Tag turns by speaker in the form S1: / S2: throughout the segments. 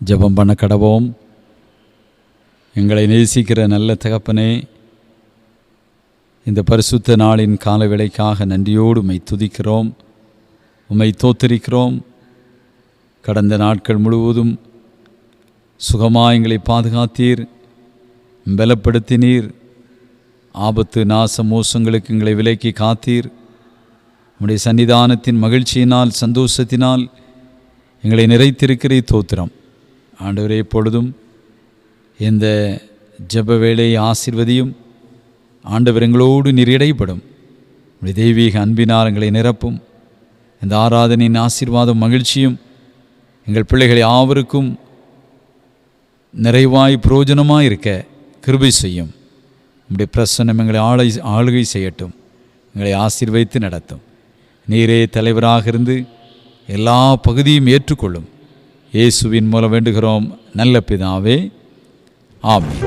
S1: ஜெபம் பண்ண கடவோம். எங்களை நேசிக்கிற நல்ல தகப்பனே, இந்த பரிசுத்த நாளின் கால வேளைக்காக நன்றியோடு உம்மை துதிக்கிறோம், உம்மை தோத்தரிக்கிறோம். கடந்த நாட்கள் முழுவதும் சுகமாக எங்களை பாதுகாத்தீர், பலப்படுத்தினீர். ஆபத்து நாச மோசங்களுக்கு எங்களை விலக்கி காத்தீர். உம்முடைய சன்னிதானத்தின் மகிழ்ச்சியினால் சந்தோஷத்தினால் எங்களை நிறைத்திருக்கிற தோத்திரம். ஆண்டவரே, எப்பொழுதும் இந்த ஜெப வேளையை ஆசீர்வதியும். ஆண்டவர் எங்களோடு நீர் இடைப்படும். உடைய தெய்வீக அன்பினால் எங்களை நிரப்பும். இந்த ஆராதனையின் ஆசீர்வாதம் மகிழ்ச்சியும் எங்கள் பிள்ளைகளை யாவருக்கும் நிறைவாய் பிரயோஜனமாக இருக்க கிருபை செய்யும். உம்முடைய பிரசன்னம் எங்களை ஆளுகை செய்யட்டும், எங்களை ஆசீர்வதித்து நடத்தும். நீரே தலைவராக இருந்து எல்லா பகுதியும் ஏற்றுக்கொள்ளும். இயேசுவின் மூலம் வேண்டுகிறோம் நல்ல பிதாவே, ஆமென்.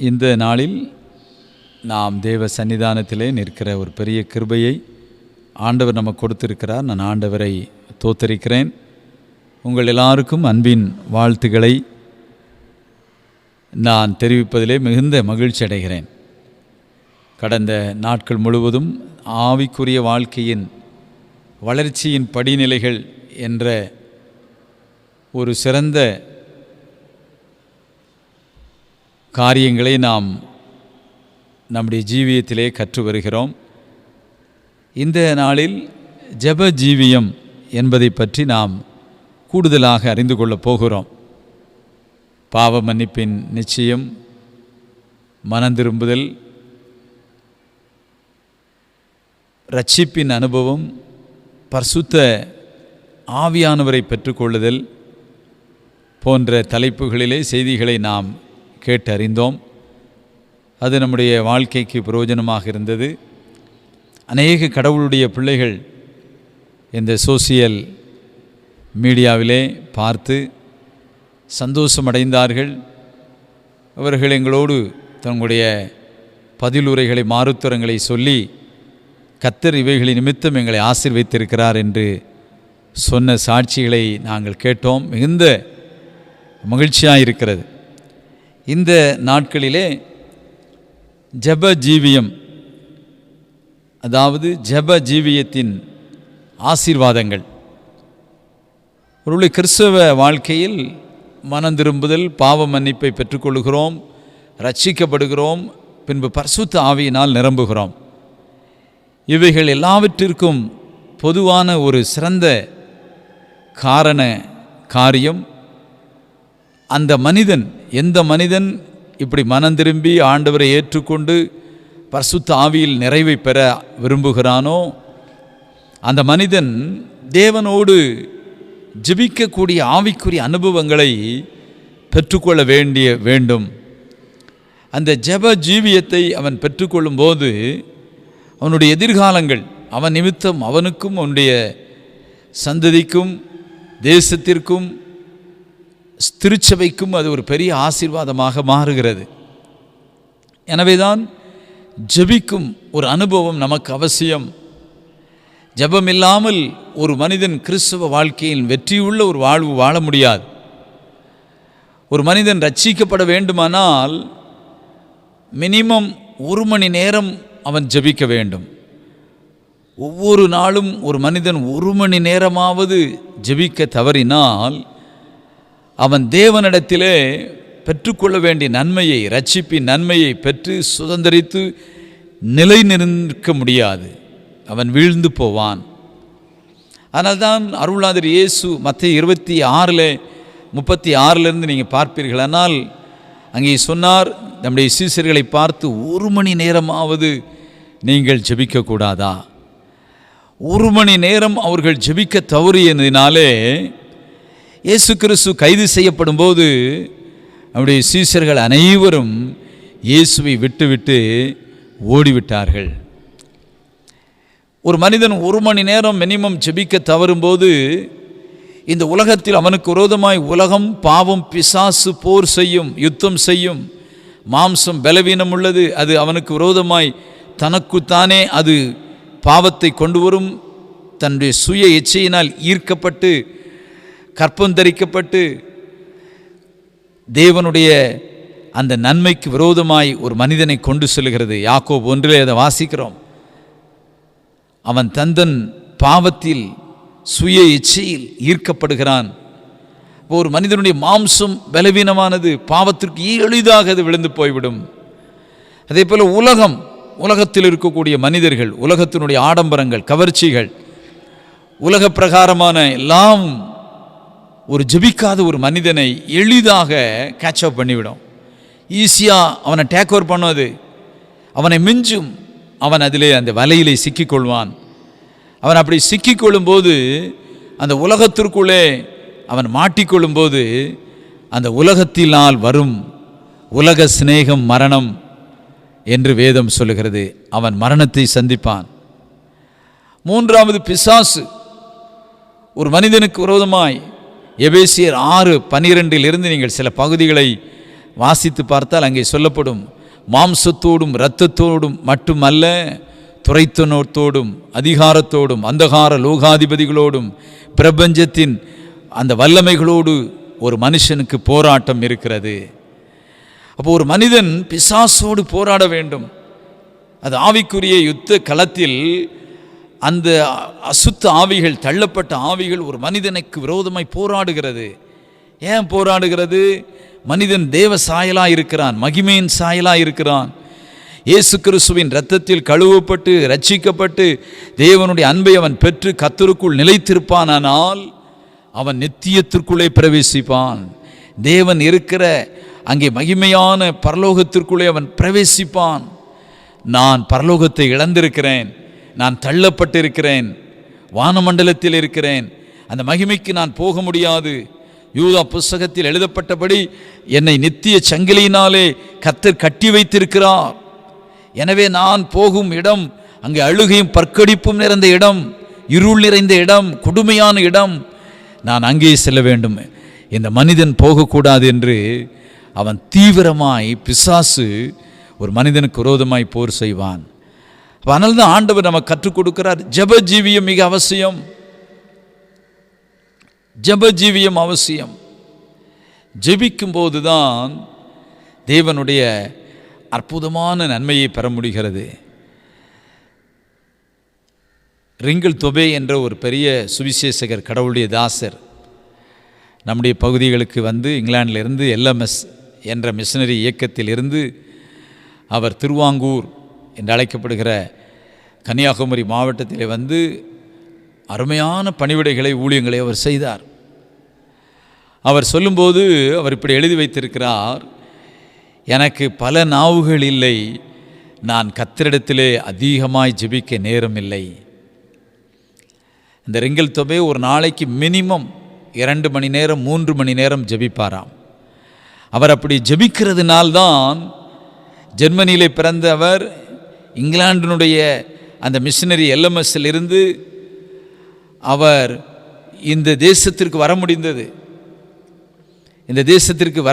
S1: இந்த நாளில் நாம் தேவ சன்னிதானத்திலே நிற்கிற ஒரு பெரிய கிருபையை ஆண்டவர் நமக்கு கொடுத்திருக்கிறார். நான் ஆண்டவரை தோத்தரிக்கிறேன். உங்கள் எல்லாருக்கும் அன்பின் வாழ்த்துக்களை நான் தெரிவிப்பதிலே மிகுந்த மகிழ்ச்சி அடைகிறேன். கடந்த நாட்கள் முழுவதும் ஆவிக்குரிய வாழ்க்கையின் வளர்ச்சியின் படிநிலைகள் என்ற ஒரு சிறந்த காரியங்களை நாம் நம்முடைய ஜீவியத்திலே கற்று வருகிறோம். இந்த நாளில் ஜெப ஜீவியம் என்பதை பற்றி நாம் கூடுதலாக அறிந்து கொள்ளப் போகிறோம். பாவ மன்னிப்பின் நிச்சயம், மனந்திரும்புதல், இரட்சிப்பின் அனுபவம், பரிசுத்த ஆவியானவரை பெற்றுக்கொள்ளுதல் போன்ற தலைப்புகளிலே செய்திகளை நாம் கேட்டு அறிந்தோம். அது நம்முடைய வாழ்க்கைக்கு பிரயோஜனமாக இருந்தது. அநேக கடவுளுடைய பிள்ளைகள் இந்த சோசியல் மீடியாவிலே பார்த்து சந்தோஷமடைந்தார்கள். அவர்கள் எங்களோடு தங்களுடைய பதிலுரைகளை, மாறுத்தரங்களை சொல்லி கர்த்தர் இவைகளின் நிமித்தம் எங்களை ஆசீர்வதித்திருக்கிறார் என்று சொன்ன சாட்சிகளை நாங்கள் கேட்டோம். மிகுந்த மகிழ்ச்சியாக இருக்கிறது. இந்த நாட்களிலே ஜெப ஜீவியம், அதாவது ஜெப ஜீவியத்தின் ஆசீர்வாதங்கள், ஒரு கிறிஸ்தவ வாழ்க்கையில் மனந்திரும்புதல், பாவ மன்னிப்பை பெற்றுக்கொள்கிறோம், ரட்சிக்கப்படுகிறோம், பின்பு பரிசுத்த ஆவியினால் நிரம்புகிறோம். இவைகள் எல்லாவற்றிற்கும் பொதுவான ஒரு சிறந்த காரியம், அந்த மனிதன், எந்த மனிதன் இப்படி மனந்திரும்பி ஆண்டவரை ஏற்றுக்கொண்டு பரிசுத்த ஆவியில் நிறைவை பெற விரும்புகிறானோ அந்த மனிதன் தேவனோடு ஜெபிக்கக்கூடிய ஆவிக்குரிய அனுபவங்களை பெற்றுக்கொள்ள வேண்டும். அந்த ஜெப ஜீவியத்தை அவன் பெற்றுக்கொள்ளும் போது அவனுடைய எதிர்காலங்கள், அவன் நிமித்தம் அவனுக்கும் அவனுடைய சந்ததிக்கும் தேசத்திற்கும் திருச்சபைக்கும் அது ஒரு பெரிய ஆசீர்வாதமாக மாறுகிறது. எனவேதான் ஜெபிக்கும் ஒரு அனுபவம் நமக்கு அவசியம். ஜெபம் இல்லாமல் ஒரு மனிதன் கிறிஸ்தவ வாழ்க்கையில் வெற்றியுள்ள ஒரு வாழ்வு வாழ முடியாது. ஒரு மனிதன் ரட்சிக்கப்பட வேண்டுமானால் மினிமம் 1 மணி நேரம் அவன் ஜெபிக்க வேண்டும். ஒவ்வொரு நாளும் ஒரு மனிதன் 1 மணி நேரமாவது ஜெபிக்க தவறினால் அவன் தேவனிடத்திலே பெற்றுக்கொள்ள வேண்டிய நன்மையை, இரட்சிப்பின் நன்மையை பெற்று சுதந்திரித்து நிலை நிற்க முடியாது. அவன் வீழ்ந்து போவான். அதனால்தான் அருளாளர் இயேசு மத்தேயு 26:36 நீங்கள் பார்ப்பீர்கள். ஆனால் அங்கே சொன்னார், நம்முடைய சீசர்களை பார்த்து 1 மணி நேரமாவது நீங்கள் ஜெபிக்கக்கூடாதா? 1 மணி நேரம் அவர்கள் ஜெபிக்க தவறியதினாலே இயேசு கிறிஸ்து கைது செய்யப்படும் போது நம்முடைய சீசர்கள் அனைவரும் இயேசுவை விட்டுவிட்டு ஓடிவிட்டார்கள். ஒரு மனிதன் 1 மணி நேரம் மினிமம் ஜெபிக்க தவறும்போது இந்த உலகத்தில் அவனுக்கு விரோதமாய் உலகம், பாவம், பிசாசு போர் செய்யும், யுத்தம் செய்யும். மாம்சம் பலவீனம் உள்ளது, அது அவனுக்கு விரோதமாய் தனக்குத்தானே அது பாவத்தை கொண்டு வரும். தன்னுடைய சுய இச்சையினால் ஈர்க்கப்பட்டு கற்பந்தரிக்கப்பட்டு தேவனுடைய அந்த நன்மைக்கு விரோதமாய் ஒரு மனிதனை கொண்டு செல்கிறது. யாக்கோபு 1 அதை வாசிக்கிறோம். அவன் தந்தன் பாவத்தில் சுய இச்சையில் ஈர்க்கப்படுகிறான். ஒரு மனிதனுடைய மாம்சம் பலவீனமானது, பாவத்திற்கு எளிதாக அது விழுந்து போய்விடும். அதே போல் உலகத்தில் இருக்கக்கூடிய மனிதர்கள், உலகத்தினுடைய ஆடம்பரங்கள், கவர்ச்சிகள், உலக பிரகாரமான எல்லாம் ஒரு ஜெபிக்காத ஒரு மனிதனை எளிதாக கேட்சப் பண்ணிவிடும். ஈஸியாக அவனை டேக் ஓவர் பண்ணுவது, அவனை மிஞ்சும். அவன் அதிலே அந்த வலையிலே சிக்கிக்கொள்வான். அவன் அப்படி சிக்கிக்கொள்ளும்போது அந்த உலகத்திற்குள்ளே அவன் மாட்டிக்கொள்ளும்போது அந்த உலகத்தினால் வரும் உலக சிநேகம் மரணம் என்று வேதம் சொல்லுகிறது. அவன் மரணத்தை சந்திப்பான். 3வது பிசாசு ஒரு மனிதனுக்கு விரோதமாய் எபேசியர் 6:12 நீங்கள் சில பகுதிகளை வாசித்து பார்த்தால் அங்கே சொல்லப்படும். மாம்சத்தோடும் இரத்தத்தோடும் மட்டுமல்ல, துரைத்தனத்தோடும் அதிகாரத்தோடும் அந்தகார லோகாதிபதிகளோடும் பிரபஞ்சத்தின் அந்த வல்லமைகளோடு ஒரு மனுஷனுக்கு போராட்டம் இருக்கிறது. அப்போ ஒரு மனிதன் பிசாசோடு போராட வேண்டும். அது ஆவிக்குரிய யுத்த களத்தில் அந்த அசுத்த ஆவிகள், தள்ளப்பட்ட ஆவிகள் ஒரு மனிதனுக்கு விரோதமாய் போராடுகிறது. ஏன் போராடுகிறது? மனிதன் தேவ சாயலாக இருக்கிறான், மகிமையின் சாயலாக இருக்கிறான். இயேசு கிறிஸ்துவின் இரத்தத்தில் கழுவப்பட்டு ரட்சிக்கப்பட்டு தேவனுடைய அன்பை அவன் பெற்று கர்த்தருக்குள் நிலைத்திருப்பானால் அவன் நித்தியத்திற்குள்ளே பிரவேசிப்பான். தேவன் இருக்கிற அங்கே மகிமையான பரலோகத்திற்குள்ளே அவன் பிரவேசிப்பான். நான் பரலோகத்தை இழந்திருக்கிறேன், நான் தள்ளப்பட்டிருக்கிறேன், வானமண்டலத்தில் இருக்கிறேன், அந்த மகிமைக்கு நான் போக முடியாது. யூதா புஸ்தகத்தில் எழுதப்பட்டபடி என்னை நித்திய சங்கிலியினாலே கர்த்தர் கட்டி வைத்திருக்கிறார். எனவே நான் போகும் இடம் அங்கே அழுகையும் பற்கடிப்பும் நிறைந்த இடம், இருள் நிறைந்த இடம், கொடுமையான இடம். நான் அங்கே செல்ல வேண்டும், இந்த மனிதன் போகக்கூடாது என்று அவன் தீவிரமாய், பிசாசு ஒரு மனிதனுக்கு விரோதமாய் போர் செய்வான். அதனால தான் ஆண்டவர் நமக்கு கற்றுக் கொடுக்கிறார், ஜெபஜீவியம் மிக அவசியம். ஜெபஜீவியம் அவசியம். ஜெபிக்கும் போதுதான் தேவனுடைய அற்புதமான நன்மையை பெற முடிகிறது. ரிங்கிள் தொபே என்ற ஒரு பெரிய சுவிசேஷகர், கடவுளுடைய தாசர், நம்முடைய பகுதிகளுக்கு வந்து இங்கிலாந்திலிருந்து LMS என்ற மிஷனரி இயக்கத்தில் இருந்து அவர் திருவாங்கூர் என்று அழைக்கப்படுகிற கன்னியாகுமரி மாவட்டத்தில் வந்து அருமையான பணிவிடைகளை, ஊழியங்களை அவர் செய்தார். அவர் சொல்லும்போது அவர் இப்படி எழுதி வைத்திருக்கிறார், எனக்கு பல நாவுகள் இல்லை, நான் கர்த்தரிடத்திலே அதிகமாய் ஜெபிக்க நேரம் இல்லை. இந்த ரிங்கிள் தொபே ஒரு நாளைக்கு மினிமம் 2 மணி நேரம் 3 மணி நேரம் ஜெபிப்பாராம். அவர் அப்படி ஜெபிக்கிறதுனால்தான் ஜெர்மனியிலே பிறந்த அவர் இங்கிலாந்தினுடைய அந்த மிஷனரி LMSல் இருந்து அவர் இந்த தேசத்திற்கு வர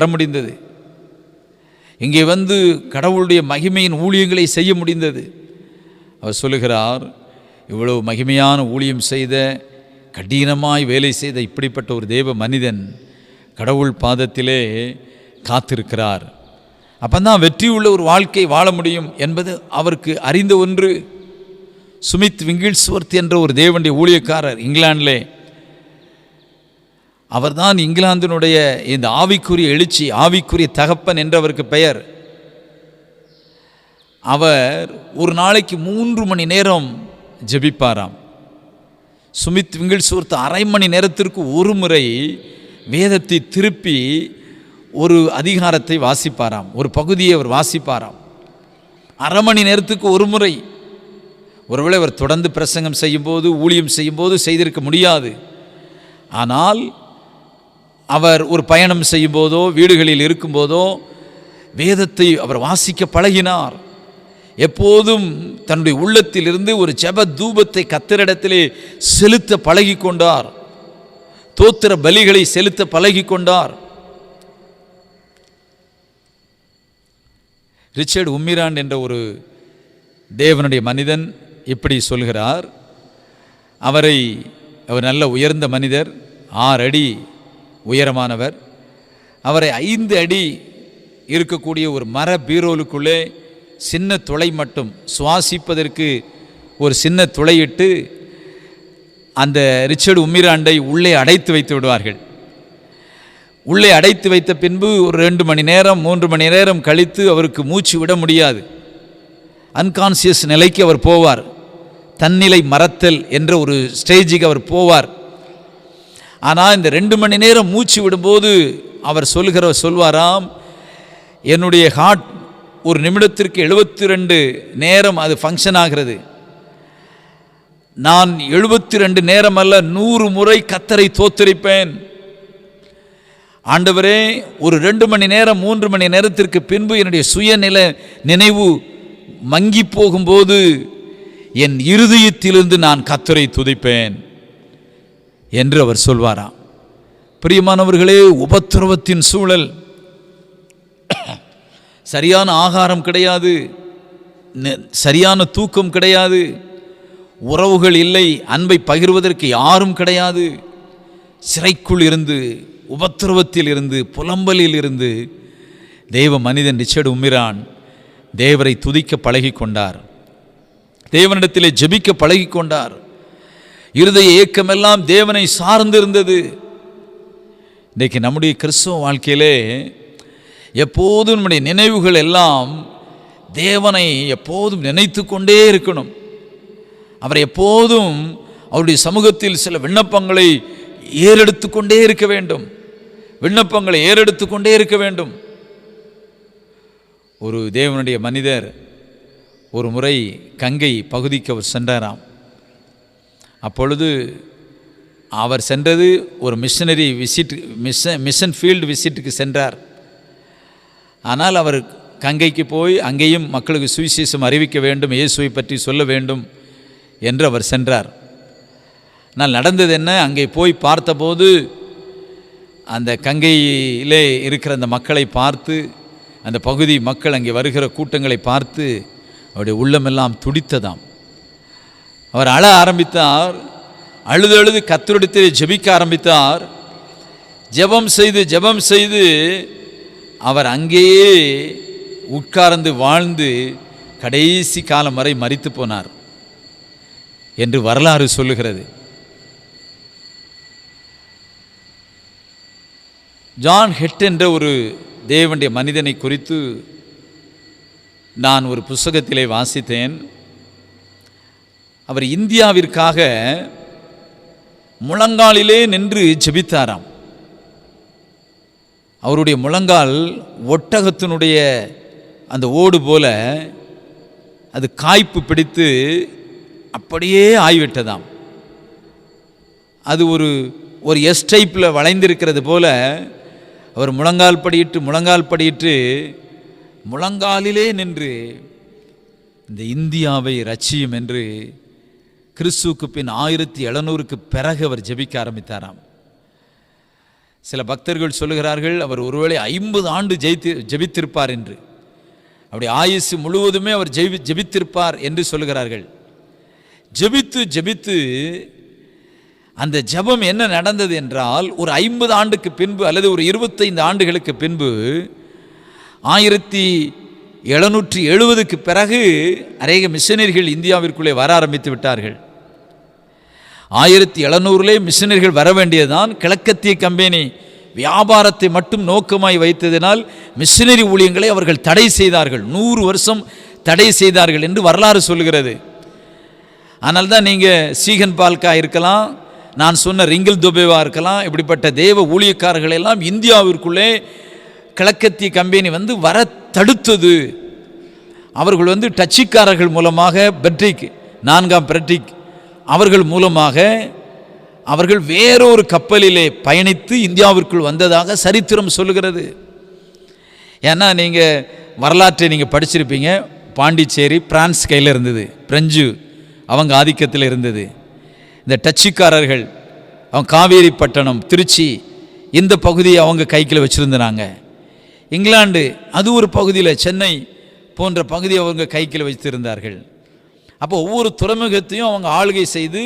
S1: முடிந்தது. இங்கே வந்து கடவுளுடைய மகிமையின் ஊழியங்களை செய்ய முடிந்தது. அவர் சொல்லுகிறார், இவ்வளவு மகிமையான ஊழியம் செய்த, கடினமாய் வேலை செய்த இப்படிப்பட்ட ஒரு தேவ மனிதன் கடவுள் பாதத்திலே காத்திருக்கிறார். அப்போதான் வெற்றி உள்ள ஒரு வாழ்க்கை வாழ முடியும் என்பது அவருக்கு அறிந்த ஒன்று. சுமித் விங்கிள்ஸ்வர்த் என்ற ஒரு தேவனுடைய ஊழியக்காரர் இங்கிலாந்திலே, அவர்தான் இங்கிலாந்தினுடைய இந்த ஆவிக்குரிய எழுச்சி, ஆவிக்குரிய தகப்பன் என்று அவருக்கு பெயர். அவர் ஒரு நாளைக்கு 3 மணி நேரம் ஜெபிப்பாராம். சுமித் விங்கிள்ஸ்வர்த் அரை மணி நேரத்திற்கு ஒரு முறை வேதத்தை திருப்பி ஒரு அதிகாரத்தை வாசிப்பாராம், ஒரு பகுதியை அவர் வாசிப்பாராம். அரை மணி நேரத்துக்கு ஒரு முறை. ஒருவேளை அவர் தொடர்ந்து பிரசங்கம் செய்யும்போது, ஊழியம் செய்யும்போது செய்திருக்க முடியாது. ஆனால் அவர் ஒரு பயணம் செய்யும்போதோ வீடுகளில் இருக்கும்போதோ வேதத்தை அவர் வாசிக்க பழகினார். எப்போதும் தன்னுடைய உள்ளத்திலிருந்து ஒரு ஜெப தூபத்தை கர்த்தரிடத்திலே செலுத்த பழகி கொண்டார். தோத்திர பலிகளை செலுத்த பழகி கொண்டார். ரிச்சர்ட் உம்மிராண்ட் என்ற ஒரு தேவனுடைய மனிதன் இப்படி சொல்கிறார். அவர் நல்ல உயர்ந்த மனிதர், 6 அடி உயரமானவர். அவரை 5 அடி இருக்கக்கூடிய ஒரு மர பீரோலுக்குள்ளே சின்ன துளை மட்டும், சுவாசிப்பதற்கு ஒரு சின்ன துளையிட்டு அந்த ரிச்சர்ட் உம்மிராண்டை உள்ளே அடைத்து வைத்து விடுவார்கள். உள்ளே அடைத்து வைத்த பின்பு ஒரு 2 மணி நேரம் 3 மணி நேரம் கழித்து அவருக்கு மூச்சு விட முடியாது. அன்கான்சியஸ் நிலைக்கு அவர் போவார். தன்னிலை மறத்தல் என்ற ஒரு ஸ்டேஜுக்கு அவர் போவார். ஆனால் இந்த 2 மணி நேரம் மூச்சு விடும்போது அவர் சொல்வாராம், என்னுடைய ஹார்ட் ஒரு நிமிடத்திற்கு 72 நேரம் அது ஃபங்க்ஷன் ஆகிறது. நான் 72 நேரம் அல்ல 100 முறை கர்த்தரை தோத்தரிப்பேன். ஆண்டவரே, ஒரு 2 மணி நேரம் 3 மணி நேரத்திற்கு பின்பு என்னுடைய நினைவு மங்கி போகும்போது என் இருதயத்திலிருந்து நான் கர்த்தரை துதிப்பேன் என்று அவர் சொல்வாராம். பிரியமானவர்களே, உபத்திரவத்தின் சூழல், சரியான ஆகாரம் கிடையாது, சரியான தூக்கம் கிடையாது, உறவுகள் இல்லை, அன்பை பகிர்வதற்கு யாரும் கிடையாது. சிறைக்குள் இருந்து, உபத்திரவத்தில் இருந்து, புலம்பலில் இருந்து தேவ மனிதன் ரிச்சர்ட் உம்மிரான் தேவரை துதிக்க பழகி கொண்டார். தேவனிடத்திலே ஜெபிக்க பழகி கொண்டார். இருதய ஏக்கமெல்லாம் தேவனை சார்ந்திருந்தது. இன்றைக்கு நம்முடைய கிறிஸ்துவ வாழ்க்கையிலே எப்போதும் நம்முடைய நினைவுகள் எல்லாம் தேவனை எப்போதும் நினைத்து கொண்டே இருக்கணும். அவர் எப்போதும் அவருடைய சமூகத்தில் சில விண்ணப்பங்களை ஏறெடுத்து கொண்டே இருக்க வேண்டும். விண்ணப்பங்களை ஏறெடுத்து கொண்டே இருக்க வேண்டும். ஒரு தேவனுடைய மனிதர் ஒரு முறை கங்கை பகுதிக்கு அவர் சென்றாராம். அப்பொழுது அவர் சென்றது ஒரு மிஷனரி விசிட், மிஷன் ஃபீல்டு விசிட்டுக்கு சென்றார். ஆனால் அவர் கங்கைக்கு போய் அங்கேயும் மக்களுக்கு சுவிசேஷம் அறிவிக்க வேண்டும், இயேசுவை பற்றி சொல்ல வேண்டும் என்று அவர் சென்றார். ஆனால் நடந்தது என்ன? அங்கே போய் பார்த்தபோது அந்த கங்கையிலே இருக்கிற அந்த மக்களை பார்த்து, அந்த பகுதி மக்கள் அங்கே வருகிற கூட்டங்களை பார்த்து அவருடைய உள்ளமெல்லாம் துடித்ததாம். அவர் அழ ஆரம்பித்தார். அழுது அழுது கர்த்தரிடத்தில் ஜெபிக்க ஆரம்பித்தார். ஜெபம் செய்து அவர் அங்கேயே உட்கார்ந்து வாழ்ந்து கடைசி காலம் வரை மரித்து போனார் என்று வரலாறு சொல்லுகிறது. ஜான் ஹெட் என்ற ஒரு தேவனுடைய மனிதனை குறித்து நான் ஒரு புத்தகத்திலே வாசித்தேன். அவர் இந்தியாவிற்காக முழங்காலிலே நின்று ஜெபித்தாராம். அவருடைய முழங்கால் ஒட்டகத்தினுடைய அந்த ஓடு போல அது காய்ப்பு பிடித்து அப்படியே ஆய்விட்டதாம். அது ஒரு எஸ் டைப்பில் வளைந்திருக்கிறது போல அவர் முழங்கால் படியிட்டு முழங்காலிலே நின்று இந்த இந்தியாவை ரட்சியும் என்று கிறிஸ்துவுக்கு பின் 1700க்கு பிறகு அவர் ஜெபிக்க ஆரம்பித்தாராம். சில பக்தர்கள் சொல்லுகிறார்கள் அவர் ஒருவேளை 50 ஆண்டு ஜெபித்திருப்பார் என்று. அப்படி ஆயுசு முழுவதுமே அவர் ஜெபித்திருப்பார் என்று சொல்லுகிறார்கள். ஜெபித்து அந்த ஜெபம் என்ன நடந்தது என்றால், ஒரு 50 ஆண்டுக்கு பின்பு அல்லது ஒரு 25 ஆண்டுகளுக்கு பின்பு 1770க்கு பிறகு அநேக மிஷனரிகள் இந்தியாவிற்குள்ளே வர ஆரம்பித்து விட்டார்கள். 1700 மிஷனரிகள் வர வேண்டியதுதான். கிழக்கத்திய கம்பெனி வியாபாரத்தை மட்டும் நோக்கமாய் வைத்ததினால் மிஷனரி ஊழியங்களை அவர்கள் தடை செய்தார்கள். 100 வருஷம் தடை செய்தார்கள் என்று வரலாறு சொல்லுகிறது. ஆனால் தான் நீங்கள் சீகன் பால்கா இருக்கலாம், நான் சொன்ன ரிங்கிள் துபேவா இருக்கலாம், இப்படிப்பட்ட தேவ ஊழியக்காரர்கள் எல்லாம் இந்தியாவிற்குள்ளே கிழக்கத்திய கம்பெனி வந்து வர தடுத்தது. அவர்கள் டச்சுக்காரர்கள் மூலமாக பெட்ரிக் 4ஆம் பெட்ரிக் அவர்கள் மூலமாக அவர்கள் வேறொரு கப்பலிலே பயணித்து இந்தியாவிற்குள் வந்ததாக சரித்திரம் சொல்லுகிறது. ஏன்னா நீங்கள் வரலாற்றை நீங்கள் படிச்சிருப்பீங்க. பாண்டிச்சேரி பிரான்ஸ் கையில் இருந்தது, பிரெஞ்சு அவங்க ஆதிக்கத்தில் இருந்தது. இந்த டச்சுக்காரர்கள் அவங்க காவேரி பட்டணம், திருச்சி இந்த பகுதியை அவங்க கைக்கில் வச்சுருந்தாங்க. இங்கிலாந்து அது ஒரு பகுதியில், சென்னை போன்ற பகுதியை அவங்க கைக்கில் வைத்திருந்தார்கள். அப்போ ஒவ்வொரு துறைமுகத்தையும் அவங்க ஆளுகை செய்து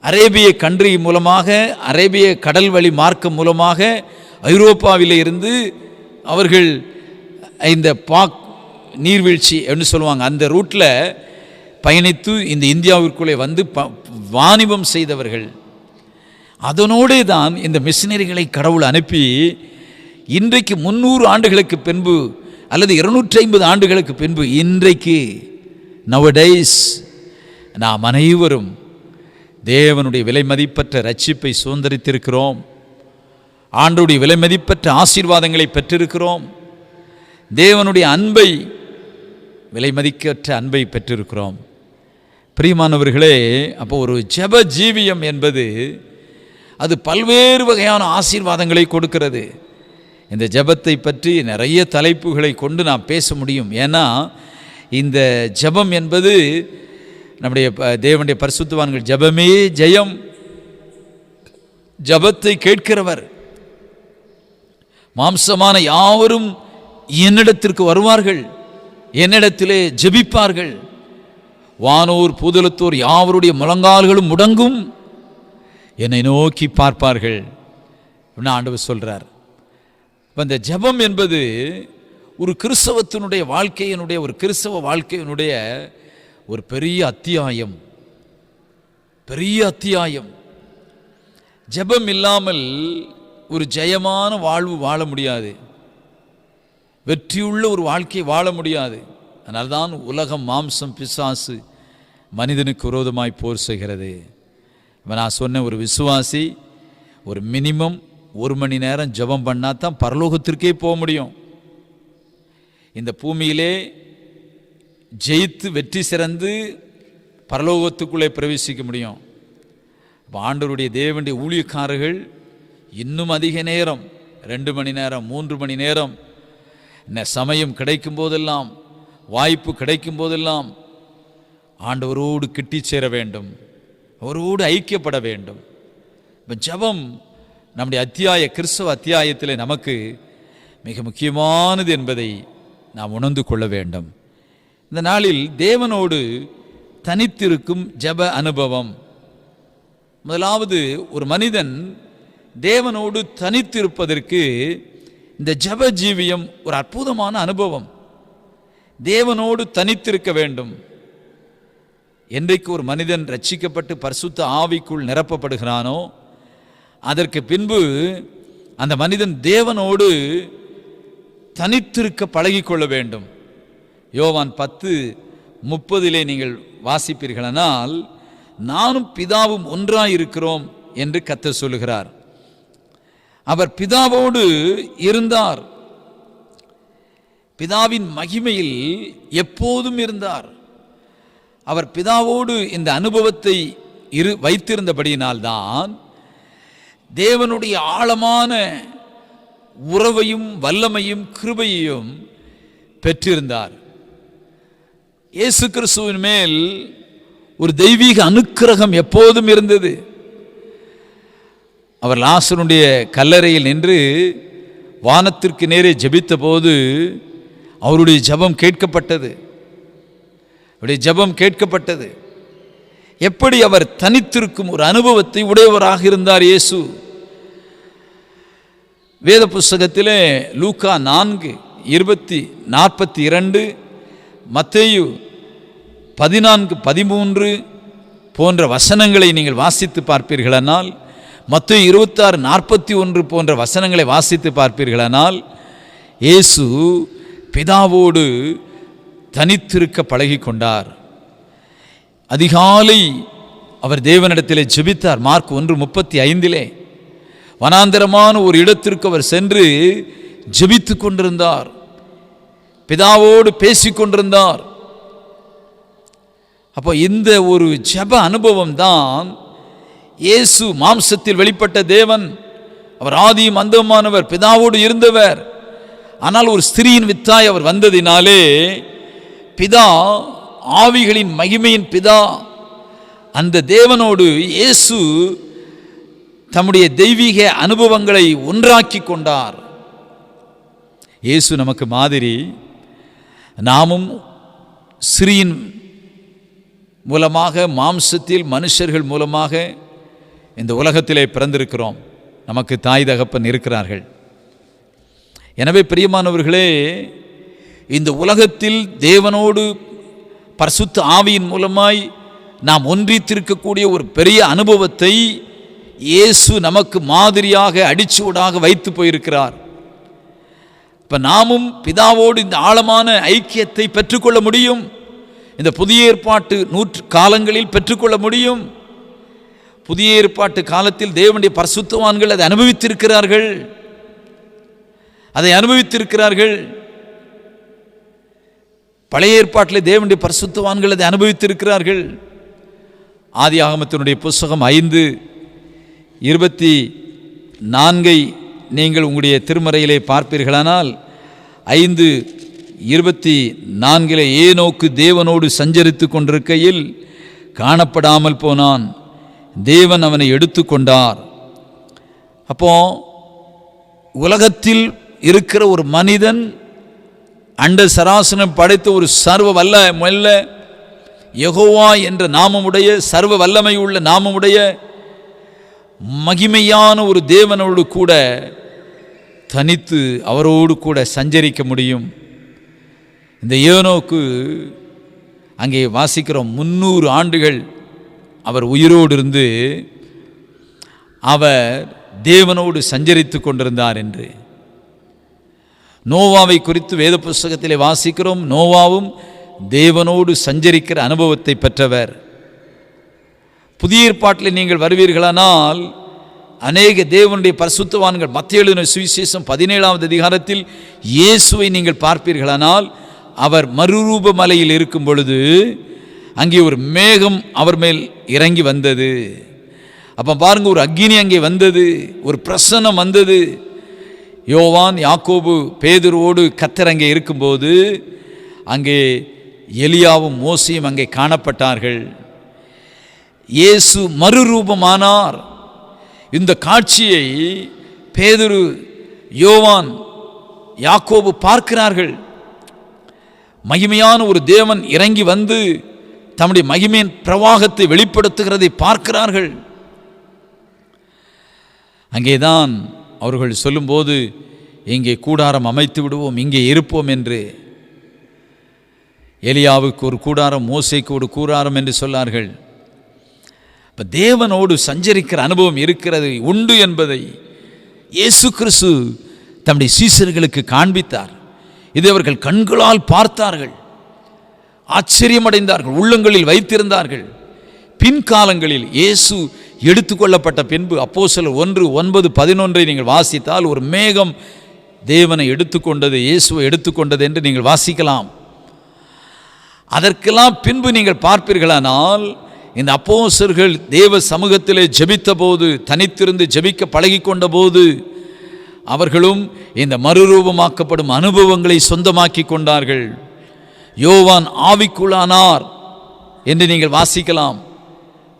S1: அரேபிய கண்ட்ரி மூலமாக, அரேபிய கடல் வழி மார்க்கம் மூலமாக ஐரோப்பாவில் இருந்து அவர்கள் இந்த பாக் நீர்வீழ்ச்சி என்று சொல்லுவாங்க, அந்த ரூட்டில் பயணித்து இந்த இந்தியாவிற்குள்ளே வந்து வாணிபம் செய்தவர்கள். அதனோடே தான் இந்த மிஷனரிகளை கடவுள் அனுப்பி இன்றைக்கு 300 ஆண்டுகளுக்கு பின்பு அல்லது 250 ஆண்டுகளுக்கு பின்பு இன்றைக்கு நவடேஸ் நாம் அனைவரும் தேவனுடைய விலை மதிப்பற்ற ரட்சிப்பை சுதந்திரித்திருக்கிறோம். ஆண்டவருடைய விலை மதிப்பற்ற ஆசீர்வாதங்களை பெற்றிருக்கிறோம். தேவனுடைய அன்பை, விலை மதிக்கற்ற அன்பை பெற்றிருக்கிறோம். பிரியமானவர்களே, அப்போ ஒரு ஜெப ஜீவியம் என்பது அது பல்வேறு வகையான ஆசீர்வாதங்களை கொடுக்கிறது. இந்த ஜெபத்தை பற்றி நிறைய தலைப்புகளை கொண்டு நாம் பேச முடியும். ஏன்னா இந்த ஜெபம் என்பது நம்முடைய தேவனுடைய பரிசுத்தவான்கள் ஜெபமே ஜெயம், ஜெபத்தை கேட்கிறவர் மாம்சமான யாவரும் என்னிடத்திற்கு வருவார்கள், என்னிடத்திலே ஜெபிப்பார்கள், வானோர் பூதலத்தோர் யாவருடைய முழங்கால்களும் முடங்கும், என்னை நோக்கி பார்ப்பார்கள் அப்படின்னு ஆண்டவர் சொல்றார். இந்த ஜெபம் என்பது ஒரு கிறிஸ்தவத்தினுடைய வாழ்க்கையினுடைய, ஒரு கிறிஸ்தவ வாழ்க்கையினுடைய ஒரு பெரிய அத்தியாயம், பெரிய அத்தியாயம். ஜெபம் இல்லாமல் ஒரு ஜெயமான வாழ்வு வாழ முடியாது, வெற்றியுள்ள ஒரு வாழ்க்கை வாழ முடியாது. அதனால்தான் உலகம், மாம்சம், பிசாசு மனிதனுக்கு விரோதமாய் போர் செய்கிறது. இப்போ நான் சொன்ன ஒரு விசுவாசி ஒரு மினிமம் 1 மணி நேரம் ஜெபம் பண்ணால் தான் பரலோகத்திற்கே போக முடியும். இந்த பூமியிலே ஜெயித்து வெற்றி சிறந்து பரலோகத்துக்குள்ளே பிரவேசிக்க முடியும். ஆண்டவருடைய தேவனுடைய ஊழியக்காரர்கள் இன்னும் அதிக நேரம், 2 மணி நேரம், 3 மணி நேரம், சமயம் கிடைக்கும் போதெல்லாம், வாய்ப்பு கிடைக்கும் போதெல்லாம் ஆண்டவரோடு கிட்டி சேர வேண்டும், அவரோடு ஐக்கியப்பட வேண்டும். இப்போ ஜெபம் நம்முடைய கிறிஸ்தவ அத்தியாயத்தில் நமக்கு மிக முக்கியமானது என்பதை நாம் உணர்ந்து கொள்ள வேண்டும். இந்த நாளில் தேவனோடு தனித்திருக்கும் ஜெப அனுபவம். முதலாவது, ஒரு மனிதன் தேவனோடு தனித்திருப்பதற்கு இந்த ஜெப ஜீவியம் ஒரு அற்புதமான அனுபவம். தேவனோடு தனித்திருக்க வேண்டும். என்றைக்கு ஒரு மனிதன் ரட்சிக்கப்பட்டு பரிசுத்த ஆவிக்குள் நிரப்பப்படுகிறானோ அதற்கு பின்பு அந்த மனிதன் தேவனோடு தனித்திருக்க பழகிக்கொள்ள வேண்டும். யோவான் 10:30 நீங்கள் வாசிப்பீர்களானால், நானும் பிதாவும் ஒன்றாயிருக்கிறோம் என்று கர்த்தர் சொல்லுகிறார். அவர் பிதாவோடு இருந்தார், பிதாவின் மகிமையில் எப்போதும் இருந்தார். அவர் பிதாவோடு இந்த அனுபவத்தை வைத்திருந்தபடியினால்தான் தேவனுடைய ஆழமான உறவையும் வல்லமையும் கிருபையையும் பெற்றிருந்தார். இயேசு கிறிஸ்துவின் மேல் ஒரு தெய்வீக அனுக்கிரகம் எப்போதும் இருந்தது. அவர் லாசருடைய கல்லறையில் நின்று வானத்திற்கு நேரே ஜெபித்த போது அவருடைய ஜெபம் கேட்கப்பட்டது, அவருடைய ஜெபம் கேட்கப்பட்டது. எப்படி அவர் தனித்திருக்கும் ஒரு அனுபவத்தை உடையவராக இருந்தார் இயேசு. வேத புஸ்தகத்திலே லூக்கா 4:42, மத்தேயு 14:13 போன்ற வசனங்களை நீங்கள் வாசித்து பார்ப்பீர்களானால், மத்தேயு 26:41 போன்ற வசனங்களை வாசித்து பார்ப்பீர்களானால், இயேசு பிதாவோடு தனித்திருக்க பழகி கொண்டார். அதிகாலை அவர் தேவனிடத்திலே ஜெபித்தார். மார்க் 1:35 வனாந்தரமான ஒரு இடத்திற்கு அவர் சென்று ஜெபித்து கொண்டிருந்தார், பிதாவோடு பேசிக்கொண்டிருந்தார். அப்போ இந்த ஒரு ஜெப அனுபவம் தான் இயேசு மாம்சத்தில் வெளிப்பட்ட தேவன். அவர் ஆதியும் அந்தமானவர், பிதாவோடு இருந்தவர். ஆனால் ஒரு ஸ்திரீயின் வித்தாய் அவர் வந்ததினாலே பிதா, ஆவிகளின் மகிமையின் பிதா, அந்த தேவனோடு இயேசு தம்முடைய தெய்வீக அனுபவங்களை ஒன்றாக்கி கொண்டார். இயேசு நமக்கு மாதிரி. நாமும் ஸ்திரீயின் மூலமாக, மாம்சத்தில் மனுஷர்கள் மூலமாக இந்த உலகத்திலே பிறந்திருக்கிறோம். நமக்கு தாய் தகப்பன் இருக்கிறார்கள். எனவே பிரியமானவர்களே, இந்த உலகத்தில் தேவனோடு பரிசுத்த ஆவியின் மூலமாய் நாம் ஒன்றித்திருக்கக்கூடிய ஒரு பெரிய அனுபவத்தை இயேசு நமக்கு மாதிரியாக அடிச்சுவடாக வைத்து போயிருக்கிறார். இப்போ நாமும் பிதாவோடு இந்த ஆழமான ஐக்கியத்தை பெற்றுக்கொள்ள முடியும். இந்த புதிய ஏற்பாட்டு காலங்களில் பெற்றுக்கொள்ள முடியும். புதிய ஏற்பாட்டு காலத்தில் தேவனுடைய பரிசுத்தவான்கள் அதை அனுபவித்திருக்கிறார்கள், அதை அனுபவித்திருக்கிறார்கள். பழைய ஏற்பாட்டில் தேவனுடைய பரிசுத்தவான்கள் அதை அனுபவித்திருக்கிறார்கள். ஆதியாகமத்தினுடைய புஸ்தகம் 5:24 நீங்கள் உங்களுடைய திருமறையிலே பார்ப்பீர்களானால், 5:24 ஏனோக்கு தேவனோடு சஞ்சரித்து கொண்டிருக்கையில் காணப்படாமல் போனான், தேவன் அவனை எடுத்துக்கொண்டார். அப்போ உலகத்தில் இருக்கிற ஒரு மனிதன் அண்ட சராசனம் படைத்த ஒரு சர்வ வல்ல யெகோவா என்ற நாமமுடைய சர்வ வல்லமை உள்ள நாமமுடைய மகிமையான ஒரு தேவனோடு கூட தனித்து அவரோடு கூட சஞ்சரிக்க முடியும். இந்த ஏனோக்கு அங்கே வாசிக்கிறோம், 300 ஆண்டுகள் அவர் உயிரோடு இருந்து அவர் தேவனோடு சஞ்சரித்து கொண்டிருந்தார் என்று. நோவாவை குறித்து வேத புஸ்தகத்திலே வாசிக்கிறோம், நோவாவும் தேவனோடு சஞ்சரிக்கிற அனுபவத்தை பெற்றவர். புதிய ஏற்பாட்டில் நீங்கள் வருவீர்களானால் அநேக தேவனுடைய பரிசுத்தவான்கள், மத்தேயு எழுதின சுவிசேஷம் 17ஆவது அதிகாரத்தில் இயேசுவை நீங்கள் பார்ப்பீர்களானால் அவர் மறுரூப மலையில் இருக்கும் பொழுது அங்கே ஒரு மேகம் அவர் மேல் இறங்கி வந்தது. அப்போ பாருங்க, ஒரு அக்கினி அங்கே வந்தது, ஒரு பிரசன்னம் வந்தது. யோவான், யாக்கோபு, பேதுருவோடு கர்த்தர் அங்கே இருக்கும்போது அங்கே எலியாவும் மோசேயும் அங்கே காணப்பட்டார்கள். இயேசு மறுரூபமானார். இந்த காட்சியை பேதுரு, யோவான், யாக்கோபு பார்க்கிறார்கள். மகிமையான ஒரு தேவன் இறங்கி வந்து தம்முடைய மகிமையின் பிரவாகத்தை வெளிப்படுத்துகிறதை பார்க்கிறார்கள். அங்கேதான் அவர்கள் சொல்லும்போது, இங்கே கூடாரம் அமைத்து விடுவோம், இங்கே இருப்போம் என்று. எலியாவுக்கு ஒரு கூடாரம், மோசேக்கு ஒரு கூடாரம் என்று சொன்னார்கள். இப்போ தேவனோடு சஞ்சரிக்கிற அனுபவம் இருக்கிறது, உண்டு என்பதை இயேசு கிறிஸ்து தம்முடைய சீசர்களுக்கு காண்பித்தார். இதை அவர்கள் கண்களால் பார்த்தார்கள், ஆச்சரியமடைந்தார்கள், உள்ளங்களில் வைத்திருந்தார்கள். பின்காலங்களில் இயேசு எடுத்துக்கொள்ளப்பட்ட பின்பு அப்போஸ்தலர் 1:9-11 நீங்கள் வாசித்தால் ஒரு மேகம் தேவனை எடுத்துக்கொண்டது, இயேசுவை எடுத்துக்கொண்டது என்று நீங்கள் வாசிக்கலாம். அதற்கெல்லாம் பின்பு நீங்கள் பார்ப்பீர்களானால் இந்த அப்போஸ்தலர்கள் தேவ சமூகத்திலே ஜெபித்த போது, தனித்திருந்து ஜெபிக்க பழகி கொண்ட போது அவர்களும் இந்த மறுரூபமாக்கப்படும் அனுபவங்களை சொந்தமாக்கி கொண்டார்கள். யோவான் ஆவிக்குள்ளானார் என்று நீங்கள் வாசிக்கலாம்.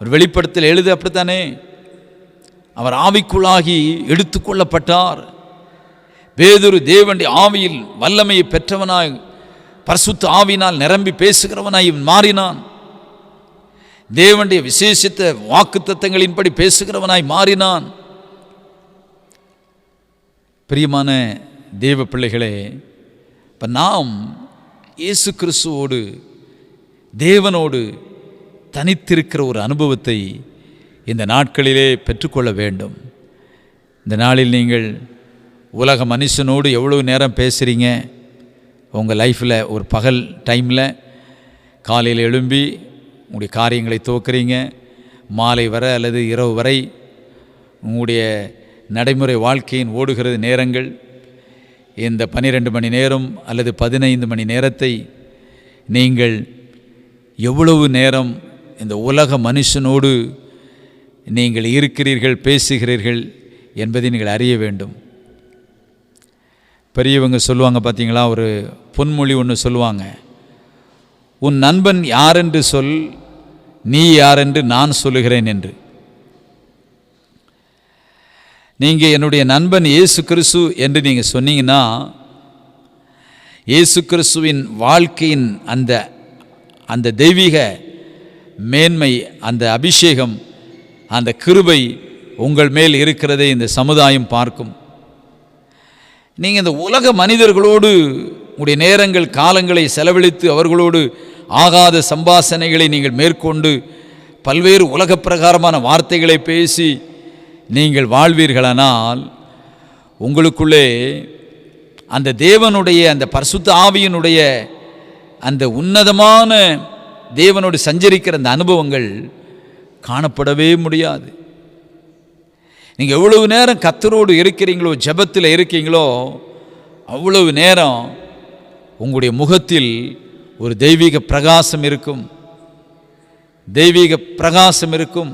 S1: ஒரு வெளிப்படுத்தல் எழுது அப்படித்தானே, அவர் ஆவிக்குள்ளாகி எடுத்துக்கொள்ளப்பட்டார். பேதுரு தேவனுடைய ஆவியில் வல்லமையை பெற்றவனாய், பரிசுத்த ஆவியினால் நிரம்பி பேசுகிறவனாய் மாறினான். தேவனுடைய விசேஷித்த வாக்குத்தத்தங்களின்படி பேசுகிறவனாய் மாறினான். பிரியமான தேவ பிள்ளைகளே, இப்போ நாம் இயேசு கிறிஸ்துவோடு தேவனோடு தனித்திருக்கிற ஒரு அனுபவத்தை இந்த நாட்களிலே பெற்றுக்கொள்ள வேண்டும். இந்த நாளில் நீங்கள் உலக மனுஷனோடு எவ்வளோ நேரம் பேசுகிறீங்க? உங்கள் லைஃப்பில் ஒரு பகல் டைமில் காலையில் எழும்பி உங்களுடைய காரியங்களை துவக்கிறீங்க, மாலை வரை அல்லது இரவு வரை உங்களுடைய நடைமுறை வாழ்க்கையின் ஓடுகிறது நேரங்கள். இந்த 12 மணி நேரம் அல்லது 15 மணி நேரத்தை நீங்கள் எவ்வளவு நேரம் இந்த உலக மனுஷனோடு நீங்கள் இருக்கிறீர்கள், பேசுகிறீர்கள் என்பதை நீங்கள் அறிய வேண்டும். பெரியவங்க சொல்லுவாங்க பார்த்தீங்களா, ஒரு பொன்மொழி ஒன்று சொல்லுவாங்க, உன் நண்பன் யாரென்று சொல், நீ யாரென்று நான் சொல்லுகிறேன் என்று. நீங்கள் என்னுடைய நண்பன் இயேசு கிறிஸ்து என்று நீங்கள் சொன்னீங்கன்னா, இயேசு கிறிஸ்துவின் வாழ்க்கையின் அந்த தெய்வீக மேன்மை, அந்த அபிஷேகம், அந்த கிருபை உங்கள் மேல் இருக்கிறதை இந்த சமுதாயம் பார்க்கும். நீங்கள் இந்த உலக மனிதர்களோடு உங்களுடைய நேரங்கள் காலங்களை செலவழித்து அவர்களோடு ஆகாத சம்பாஷணைகளை நீங்கள் மேற்கொண்டு பல்வேறு உலக பிரகாரமான வார்த்தைகளை பேசி நீங்கள் வாழ்வீர்களானால் உங்களுக்குள்ளே அந்த தேவனுடைய, அந்த பரிசுத்த ஆவியினுடைய அந்த உன்னதமான தேவனோடு சஞ்சரிக்கிற அந்த அனுபவங்கள் காணப்படவே முடியாது. நீங்கள் எவ்வளவு நேரம் கர்த்தரோடு இருக்கிறீங்களோ, ஜெபத்தில் இருக்கீங்களோ, அவ்வளவு நேரம் உங்களுடைய முகத்தில் ஒரு தெய்வீக பிரகாசம் இருக்கும், தெய்வீக பிரகாசம் இருக்கும்.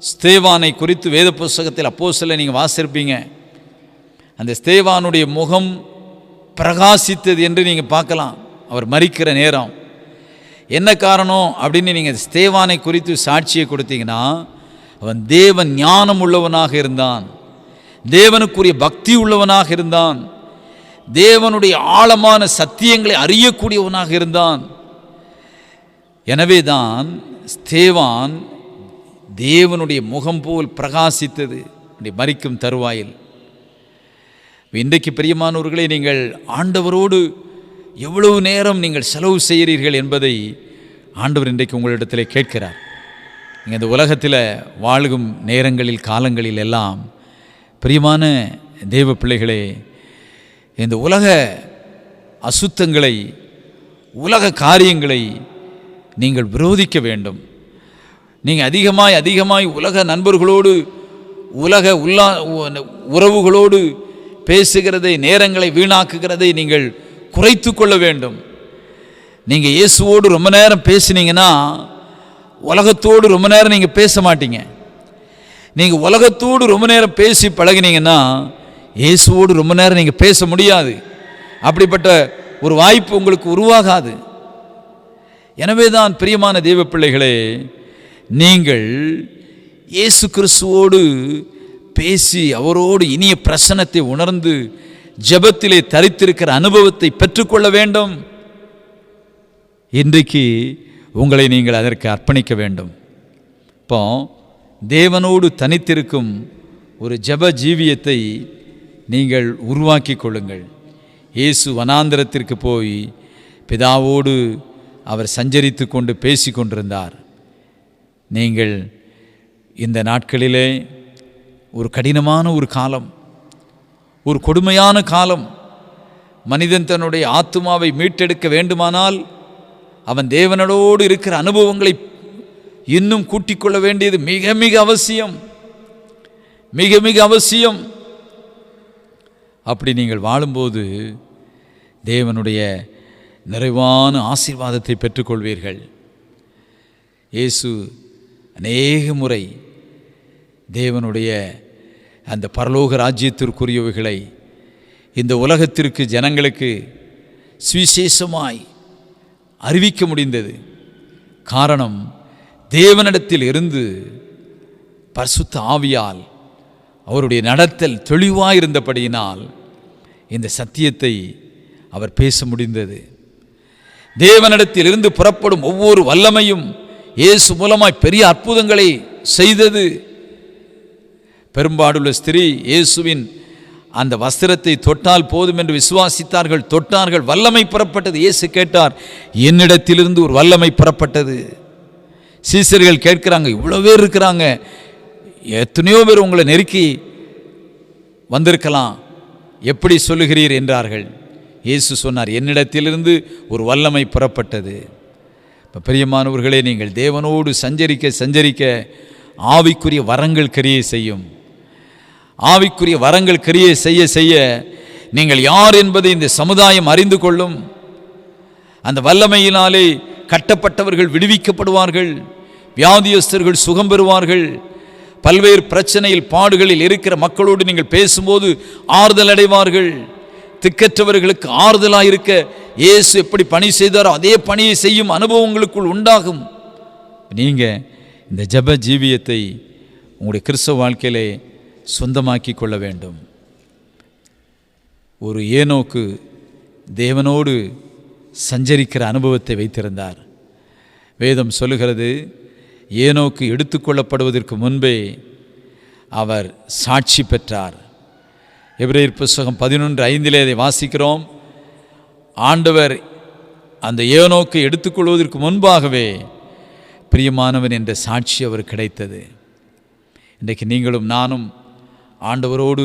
S1: ஸ்தேவானை குறித்து வேத புஸ்தகத்தில் அப்போஸ்தலர் நீங்கள் வாசிப்பீங்க. அந்த ஸ்தேவானுடைய முகம் பிரகாசித்தது என்று நீங்கள் பார்க்கலாம். அவர் மரிக்கிற நேரம் என்ன காரணம் அப்படின்னு நீங்கள் ஸ்தேவானை குறித்து சாட்சியை கொடுத்தீங்கன்னா, அவன் தேவன் ஞானம் உள்ளவனாக இருந்தான், தேவனுக்குரிய பக்தி உள்ளவனாக இருந்தான், தேவனுடைய ஆழமான சத்தியங்களை அறியக்கூடியவனாக இருந்தான். எனவேதான் ஸ்தேவான் தேவனுடைய முகம் போல் பிரகாசித்தது மரிக்கும் தருவாயில். இன்றைக்கு பிரியமானவர்களே, நீங்கள் ஆண்டவரோடு எவ்வளவு நேரம் நீங்கள் செலவு செய்கிறீர்கள் என்பதை ஆண்டவர் இன்றைக்கு உங்களிடத்தில் கேட்கிறார். நீங்கள் இந்த உலகத்தில் வாழும் நேரங்களில் காலங்களில் எல்லாம் பிரியமான தேவ பிள்ளைகளே, இந்த உலக அசுத்தங்களை, உலக காரியங்களை நீங்கள் விரோதிக்க வேண்டும். நீங்கள் அதிகமாய் உலக நண்பர்களோடு, உலக உறவுகளோடு பேசுகிறதை, நேரங்களை வீணாக்குகிறதை நீங்கள் குறைத்து கொள்ள வேண்டும். நீங்கள் இயேசுவோடு ரொம்ப நேரம் பேசினீங்கன்னா உலகத்தோடு ரொம்ப நேரம் நீங்கள் பேச மாட்டீங்க. நீங்கள் உலகத்தோடு ரொம்ப நேரம் பேசி பழகினீங்கன்னா இயேசுவோடு ரொம்ப நேரம் நீங்கள் பேச முடியாது. அப்படிப்பட்ட ஒரு வாய்ப்பு உங்களுக்கு உருவாகாது. எனவே தான் பிரியமான தேவ பிள்ளைகளே, நீங்கள் இயேசு கிறிஸ்துவோடு பேசி அவரோடு இனிய பிரசன்னத்தை உணர்ந்து ஜெபத்திலே தரித்திருக்கிற அனுபவத்தை பெற்றுக்கொள்ள வேண்டும். இன்றைக்கு உங்களை நீங்கள் அதற்கு அர்ப்பணிக்க வேண்டும். இப்போ தேவனோடு தனித்திருக்கும் ஒரு ஜெப ஜீவியத்தை நீங்கள் உருவாக்கி கொள்ளுங்கள். இயேசு வனாந்திரத்திற்கு போய் பிதாவோடு அவர் சஞ்சரித்து கொண்டு பேசி கொண்டிருந்தார். நீங்கள் இந்த நாட்களிலே ஒரு கடினமான ஒரு காலம், ஒரு கொடுமையான காலம். மனிதன் தன்னுடைய ஆத்துமாவை மீட்டெடுக்க வேண்டுமானால் அவன் தேவனோடு இருக்கிற அனுபவங்களை இன்னும் கூட்டிக் கொள்ள வேண்டியது மிக மிக அவசியம், மிக மிக அவசியம். அப்படி நீங்கள் வாழும்போது தேவனுடைய நிறைவான ஆசீர்வாதத்தை பெற்றுக்கொள்வீர்கள். இயேசு அநேக முறை தேவனுடைய அந்த பரலோக ராஜ்யத்திற்குரியவைகளை இந்த உலகத்திற்கு, ஜனங்களுக்கு சுவிசேஷமாய் அறிவிக்க முடிந்தது. காரணம், தேவனிடத்தில் இருந்து பரிசுத்த ஆவியால் அவருடைய நடத்தல் தெளிவாயிருந்தபடியினால் இந்த சத்தியத்தை அவர் பேச முடிந்தது. தேவனிடத்தில் இருந்து புறப்படும் ஒவ்வொரு வல்லமையும் இயேசு மூலமாய் பெரிய அற்புதங்களை செய்தது. பெரும்பாடுள்ள ஸ்திரீ இயேசுவின் அந்த வஸ்திரத்தை தொட்டால் போதும் என்று விசுவாசித்தார்கள், தொட்டார்கள், வல்லமை புறப்பட்டது. இயேசு கேட்டார், என்னிடத்திலிருந்து ஒரு வல்லமை புறப்பட்டது. சீசர்கள் கேட்கிறாங்க, இவ்வளோ பேர் இருக்கிறாங்க, எத்தனையோ பேர் உங்களை நெருக்கி வந்திருக்கலாம், எப்படி சொல்லுகிறீர் என்றார்கள். இயேசு சொன்னார், என்னிடத்திலிருந்து ஒரு வல்லமை புறப்பட்டது. இப்போ பிரியமானவர்களே, நீங்கள் தேவனோடு சஞ்சரிக்க ஆவிக்குரிய வரங்கள் கிரியை செய்யும். ஆவிக்குரிய வரங்கள் கிரியை செய்ய நீங்கள் யார் என்பதை இந்த சமுதாயம் அறிந்து கொள்ளும். அந்த வல்லமையினாலே கட்டப்பட்டவர்கள் விடுவிக்கப்படுவார்கள், வியாதியஸ்தர்கள் சுகம் பெறுவார்கள். பல்வேறு பிரச்சனையில், பாடுகளில் இருக்கிற மக்களோடு நீங்கள் பேசும்போது ஆறுதல் அடைவார்கள். திக்கற்றவர்களுக்கு ஆறுதலாக இருக்க இயேசு எப்படி பணி செய்தாரோ அதே பணியை செய்யும் அனுபவம் உங்களுக்குள் உண்டாகும். நீங்கள் இந்த ஜெப ஜீவியத்தை உங்களுடைய கிறிஸ்தவ வாழ்க்கையிலே சொந்தமாக்கி கொள்ள வேண்டும். ஒரு ஏனோக்கு தேவனோடு சஞ்சரிக்கிற அனுபவத்தை வைத்திருந்தார். வேதம் சொல்லுகிறது, ஏனோக்கு எடுத்துக்கொள்ளப்படுவதற்கு முன்பே அவர் சாட்சி பெற்றார். எபிரேயர் புத்தகம் 11:5 அதை வாசிக்கிறோம். ஆண்டவர் அந்த ஏனோக்கை எடுத்துக்கொள்வதற்கு முன்பாகவே பிரியமானவன் என்ற சாட்சி அவர் கிடைத்தது. இன்றைக்கு நீங்களும் நானும் ஆண்டவரோடு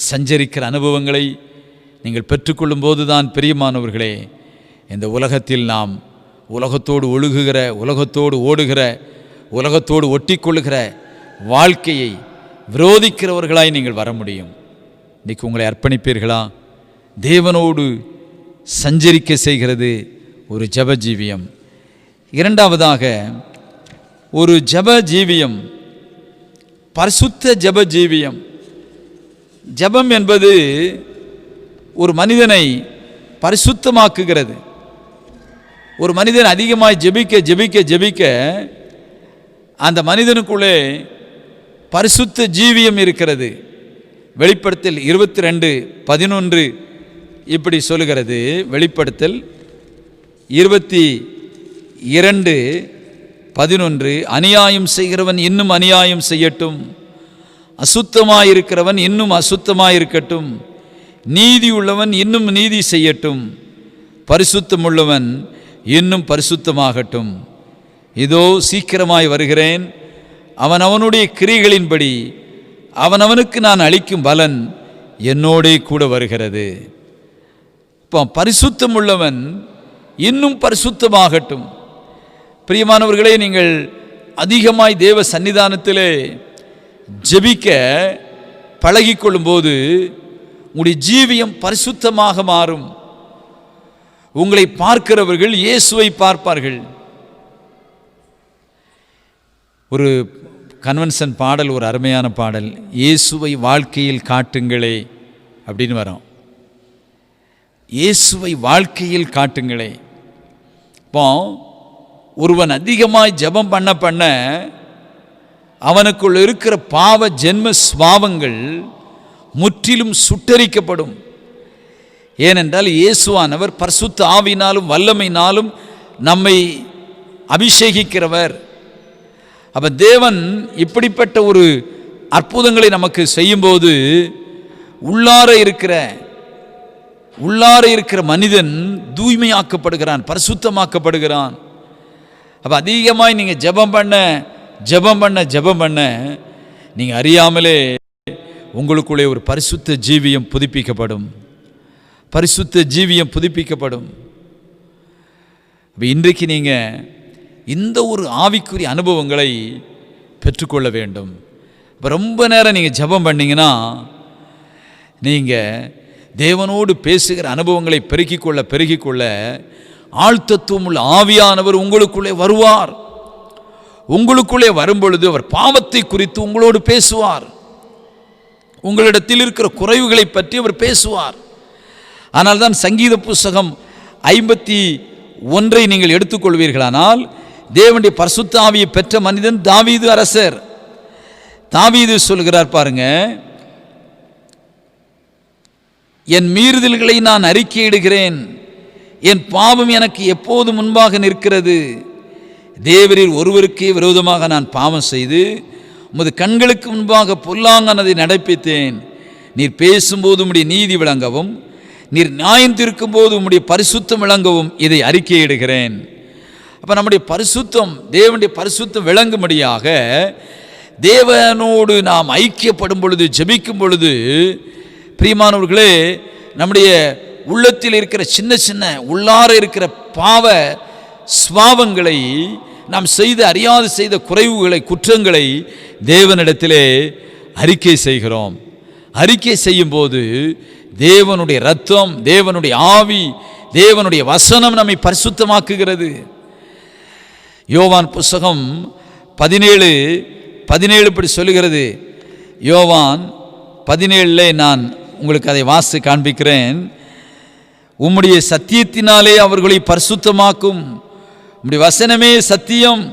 S1: சஞ்சரிக்கிற அனுபவங்களை நீங்கள் பெற்றுக்கொள்ளும் போது தான் பிரியமானவர்களே, இந்த உலகத்தில் நாம் உலகத்தோடு ஒழுகுகிற, உலகத்தோடு ஓடுகிற, உலகத்தோடு ஒட்டிக்கொள்ளுகிற வாழ்க்கையை விரோதிக்கிறவர்களாய் நீங்கள் வர முடியும். இன்றைக்கு உங்களை அர்ப்பணிப்பீர்களா? தேவனோடு சஞ்சரிக்க செய்கிறது ஒரு ஜெப ஜீவியம். இரண்டாவதாக, ஒரு ஜெப ஜீவியம் பரிசுத்த ஜெப ஜீவியம். ஜெபம் என்பது ஒரு மனிதனை பரிசுத்தமாக்குகிறது. ஒரு மனிதன் அதிகமாய் ஜெபிக்க அந்த மனிதனுக்குள்ளே பரிசுத்த ஜீவியம் இருக்கிறது. வெளிப்படுத்தல் 22:11 இப்படி சொல்லுகிறது. வெளிப்படுத்தல் 22:11, அநியாயம் செய்கிறவன் இன்னும் அநியாயம் செய்யட்டும், அசுத்தமாயிருக்கிறவன் இன்னும் அசுத்தமாயிருக்கட்டும், நீதி உள்ளவன் இன்னும் நீதி செய்யட்டும், பரிசுத்தமுள்ளவன் இன்னும் பரிசுத்தமாகட்டும். இதோ சீக்கிரமாய் வருகிறேன், அவனவனுடைய கிரியைகளின்படி அவனவனுக்கு நான் அளிக்கும் பலன் என்னோடே கூட வருகிறது. இப்போ பரிசுத்தம் உள்ளவன் இன்னும் பரிசுத்தமாகட்டும். பிரியமானவர்களே, நீங்கள் அதிகமாய் தேவ சன்னிதானத்திலே ஜெபிக்க பழகிக்கொள்ளும்போது உங்களுடைய ஜீவியம் பரிசுத்தமாக மாறும். உங்களை பார்க்கிறவர்கள் இயேசுவை பார்ப்பார்கள். ஒரு கன்வென்ஷன் பாடல், ஒரு அருமையான பாடல், இயேசுவை வாழ்க்கையில் காட்டுங்களே அப்படின்னு வரும். இயேசுவை வாழ்க்கையில் காட்டுங்களே. இப்போ ஒருவன் அதிகமாய் ஜெபம் பண்ண பண்ண அவனுக்குள் இருக்கிற பாவ ஜென்ம சுபாவங்கள் முற்றிலும் சுட்டரிக்கப்படும். ஏனென்றால் இயேசுவானவர் பரிசுத்த ஆவியினாலும் வல்லமையினாலும் நம்மை அபிஷேகிக்கிறவர். அப்போ தேவன் இப்படிப்பட்ட ஒரு அற்புதங்களை நமக்கு செய்யும்போது உள்ளார இருக்கிற மனிதன் தூய்மையாக்கப்படுகிறான், பரிசுத்தமாக்கப்படுகிறான். அப்போ அதிகமாக நீங்கள் ஜெபம் பண்ண நீங்கள் அறியாமலே உங்களுக்குள்ளே ஒரு பரிசுத்த ஜீவியம் புதுப்பிக்கப்படும். இன்றைக்கு நீங்கள் இந்த ஒரு ஆவிக்குரிய அனுபவங்களை பெற்றுக்கொள்ள வேண்டும். இப்போ ரொம்ப நேரம் நீங்கள் ஜெபம் பண்ணிங்கன்னா நீங்கள் தேவனோடு பேசுகிற அனுபவங்களை பெருக்கிக்கொள்ள ஆழ்த்தத்துவம் உள்ள ஆவியானவர் உங்களுக்குள்ளே வருவார். உங்களுக்குள்ளே வரும்பொழுது அவர் பாவத்தை குறித்து உங்களோடு பேசுவார். உங்களிடத்தில் இருக்கிற குறைவுகளை பற்றி அவர் பேசுவார். ஆனால் தான் சங்கீத புஸ்தகம் 51 நீங்கள் எடுத்துக்கொள்வீர்களானால் தேவனுடைய பரிசுத்த ஆவியை பெற்ற மனிதன் தாவீது அரசர். தாவீது சொல்கிறார் பாருங்க, என் மீறுதல்களை நான் அறிக்கையிடுகிறேன், என் பாவம் எனக்கு எப்போது முன்பாக நிற்கிறது. தேவரீர் ஒருவருக்கே விரோதமாக நான் பாவம் செய்து உமது கண்களுக்கு முன்பாக பொல்லாங்கானதை நடப்பித்தேன். நீர் பேசும்போது உம்முடைய நீதி விளங்கவும், நீர் நியாயம் தீர்க்கும் போது உம்முடைய பரிசுத்தம் விளங்கவும் இதை அறிக்கையிடுகிறேன். அப்போ நம்முடைய பரிசுத்தம், தேவனுடைய பரிசுத்தம் விளங்கும்படியாக தேவனோடு நாம் ஐக்கியப்படும் பொழுது, ஜெபிக்கும் பொழுது, பிரியமானவர்களே, நம்முடைய உள்ளத்தில் இருக்கிற சின்ன சின்ன உள்ளார இருக்கிற பாவ சுபாவங்களை, நாம் அறியாது செய்த குறைவுகளை, குற்றங்களை தேவனிடத்திலே அறிக்கை செய்கிறோம். அறிக்கை செய்யும் போது தேவனுடைய இரத்தம், தேவனுடைய ஆவி, தேவனுடைய வசனம் நம்மை பரிசுத்தமாக்குகிறது. யோவான் புஸ்தகம் 17 இப்படி சொல்லுகிறது. யோவான் 17 நான் உங்களுக்கு அதை வாசி காண்பிக்கிறேன். உம்முடைய சத்தியத்தினாலே அவர்களை பரிசுத்தமாக்கும், உம்முடைய வசனமே சத்தியம்.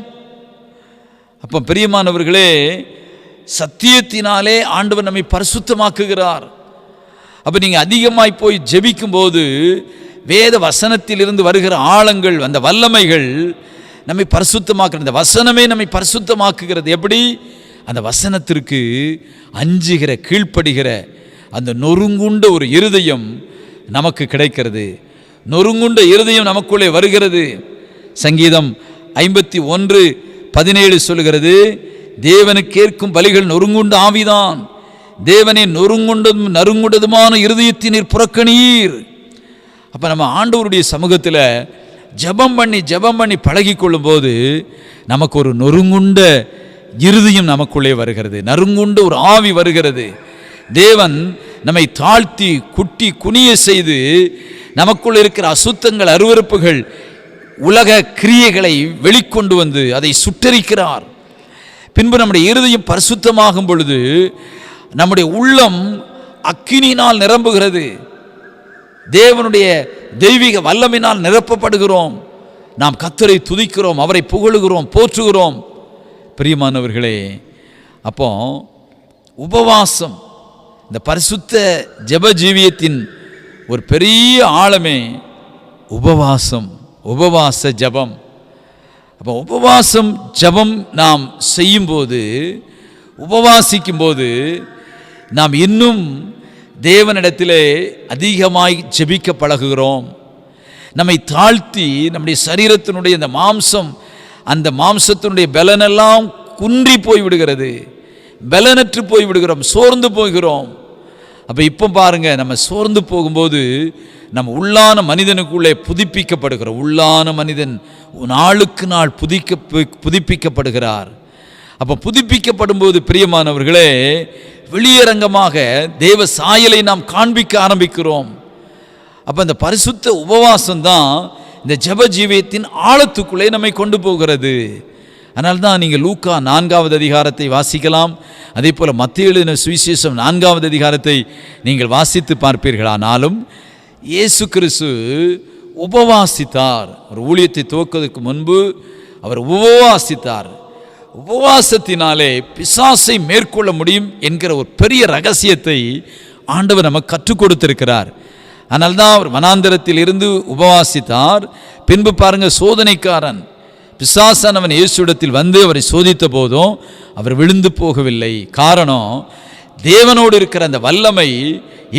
S1: அப்போ பிரியமானவர்களே, சத்தியத்தினாலே ஆண்டவர் நம்மை பரிசுத்தமாக்குகிறார். அப்போ நீங்கள் அதிகமாய் போய் ஜெபிக்கும் போது வேத வசனத்திலிருந்து வருகிற ஆழங்கள், அந்த வல்லமைகள் நம்மை பரிசுத்தமாக்குறது. இந்த வசனமே நம்மை பரிசுத்தமாக்குகிறது. எப்படி? அந்த வசனத்திற்கு அஞ்சுகிற, கீழ்ப்படுகிற அந்த நொறுங்குண்ட ஒரு இருதயம் நமக்கு கிடைக்கிறது. நொறுங்குண்ட இருதயம் நமக்குள்ளே வருகிறது. சங்கீதம் 51:17 சொல்லுகிறது, தேவனுக்கு கேட்கும் பலிகள் நொறுங்குண்ட ஆவிதான், தேவனை நொறுங்குண்டதும் நறுங்குண்டதுமான இருதயத்தினீர் புறக்கணீர். அப்போ நம்ம ஆண்டவருடைய சமூகத்தில் ஜெபம் பண்ணி பழகி கொள்ளும் போது நமக்கு ஒரு நொறுங்குண்ட இருதயம் நமக்குள்ளே வருகிறது, நறுங்குண்ட ஒரு ஆவி வருகிறது. தேவன் நம்மை தாழ்த்தி குட்டி குனிய செய்து நமக்குள் இருக்கிற அசுத்தங்கள், அருவருப்புகள், உலக கிரியைகளை வெளிக்கொண்டு வந்து அதை சுட்டரிக்கிறார். பின்பு நம்முடைய இருதயம் பரிசுத்தமாகும் பொழுது நம்முடைய உள்ளம் அக்கினியினால் நிரம்புகிறது. தேவனுடைய தெய்வீக வல்லமையினால் நிரப்பப்படுகிறோம். நாம் கர்த்தரை துதிக்கிறோம், அவரை புகழுகிறோம், போற்றுகிறோம். பிரியமானவர்களே, அப்போ உபவாசம், இந்த பரிசுத்த ஜெப ஜீவியத்தின் ஒரு பெரிய ஆழமே உபவாசம், உபவாச ஜபம். அப்போ உபவாசம் ஜபம் நாம் செய்யும்போது, உபவாசிக்கும்போது நாம் இன்னும் தேவனிடத்திலே அதிகமாய் ஜெபிக்க பழகுகிறோம். நம்மை தாழ்த்தி நம்முடைய சரீரத்தினுடைய அந்த மாம்சம், அந்த மாம்சத்தினுடைய பலனெல்லாம் குன்றி போய்விடுகிறது, பலனற்று போய்விடுகிறோம், சோர்ந்து போகிறோம். அப்போ இப்போ பாருங்க, நம்ம சோர்ந்து போகும்போது நம்ம உள்ளான மனிதனுக்குள்ளே புதுப்பிக்கப்படுகிறோம். உள்ளான மனிதன் நாளுக்கு நாள் புதுப்பிக்கப்படுகிறார். அப்போ புதுப்பிக்கப்படும் போது பிரியமானவர்களே, வெளியரங்கமாக தேவ சாயலை நாம் காண்பிக்க ஆரம்பிக்கிறோம். அப்போ இந்த பரிசுத்த உபவாசம் தான் இந்த ஜெப ஜீவியத்தின் ஆழத்துக்குள்ளே நம்மை கொண்டு போகிறது. அதனால்தான் நீங்கள் லூக்கா 4வது அதிகாரத்தை வாசிக்கலாம். அதே போல் மத்தேயு எழுதின சுவிசேஷம் 4வது அதிகாரத்தை நீங்கள் வாசித்து பார்ப்பீர்களானாலும் இயேசு கிறிஸ்து உபவாசித்தார். ஒரு ஊழியத்தை துவக்குவதற்கு முன்பு அவர் உபவாசித்தார். உபவாசத்தினாலே பிசாசை மேற்கொள்ள முடியும் என்கிற ஒரு பெரிய ரகசியத்தை ஆண்டவர் நமக்கு கற்றுக் கொடுத்திருக்கிறார். அதனால்தான் அவர் வனாந்தரத்தில் இருந்து உபவாசித்தார். பின்பு பாருங்க, சோதனைக்காரன் பிசாசானவன் இயேசுவிடத்தில் வந்து அவரை சோதித்த போதும் அவர் விழுந்து போகவில்லை. காரணம், தேவனோடு இருக்கிற அந்த வல்லமை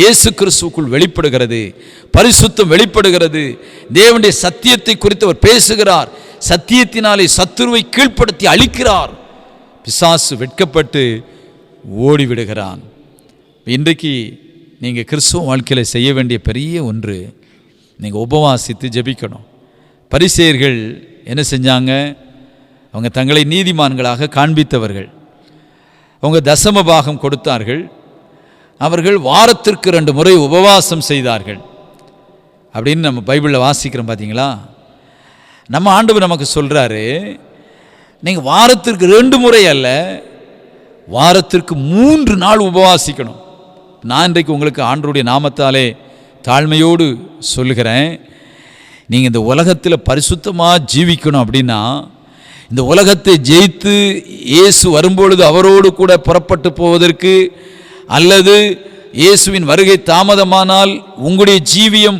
S1: இயேசு கிறிஸ்துவுக்குள் வெளிப்படுகிறது, பரிசுத்தம் வெளிப்படுகிறது. தேவனுடைய சத்தியத்தை குறித்து அவர் பேசுகிறார். சத்தியத்தினாலே சத்துருவை கீழ்ப்படுத்தி அழிக்கிறார். பிசாசு வெட்கப்பட்டு ஓடிவிடுகிறான். இன்றைக்கு நீங்கள் கிறிஸ்துவ வாழ்க்கையில் செய்ய வேண்டிய பெரிய ஒன்று, நீங்கள் உபவாசித்து ஜெபிக்கணும். பரிசேயர்கள் என்ன செஞ்சாங்க? அவங்க தங்களை நீதிமான்களாக காண்பித்தவர்கள். அவங்க தசம பாகம் கொடுத்தார்கள். அவர்கள் வாரத்திற்கு 2 முறை உபவாசம் செய்தார்கள் அப்படின்னு நம்ம பைபிளில் வாசிக்கிறோம். பார்த்தீங்களா? நம்ம ஆண்டவர் நமக்கு சொல்கிறாரு, நீங்கள் வாரத்திற்கு 2 முறை அல்ல, வாரத்திற்கு 3 நாள் உபவாசிக்கணும். நான் இன்றைக்கு உங்களுக்கு ஆண்டவருடைய நாமத்தாலே தாழ்மையோடு சொல்லுகிறேன், நீங்கள் இந்த உலகத்தில் பரிசுத்தமாக ஜீவிக்கணும் அப்படின்னா, இந்த உலகத்தை ஜெயித்து இயேசு வரும்பொழுது அவரோடு கூட புறப்பட்டு போவதற்கு, அல்லது இயேசுவின் வருகை தாமதமானால் உங்களுடைய ஜீவியம்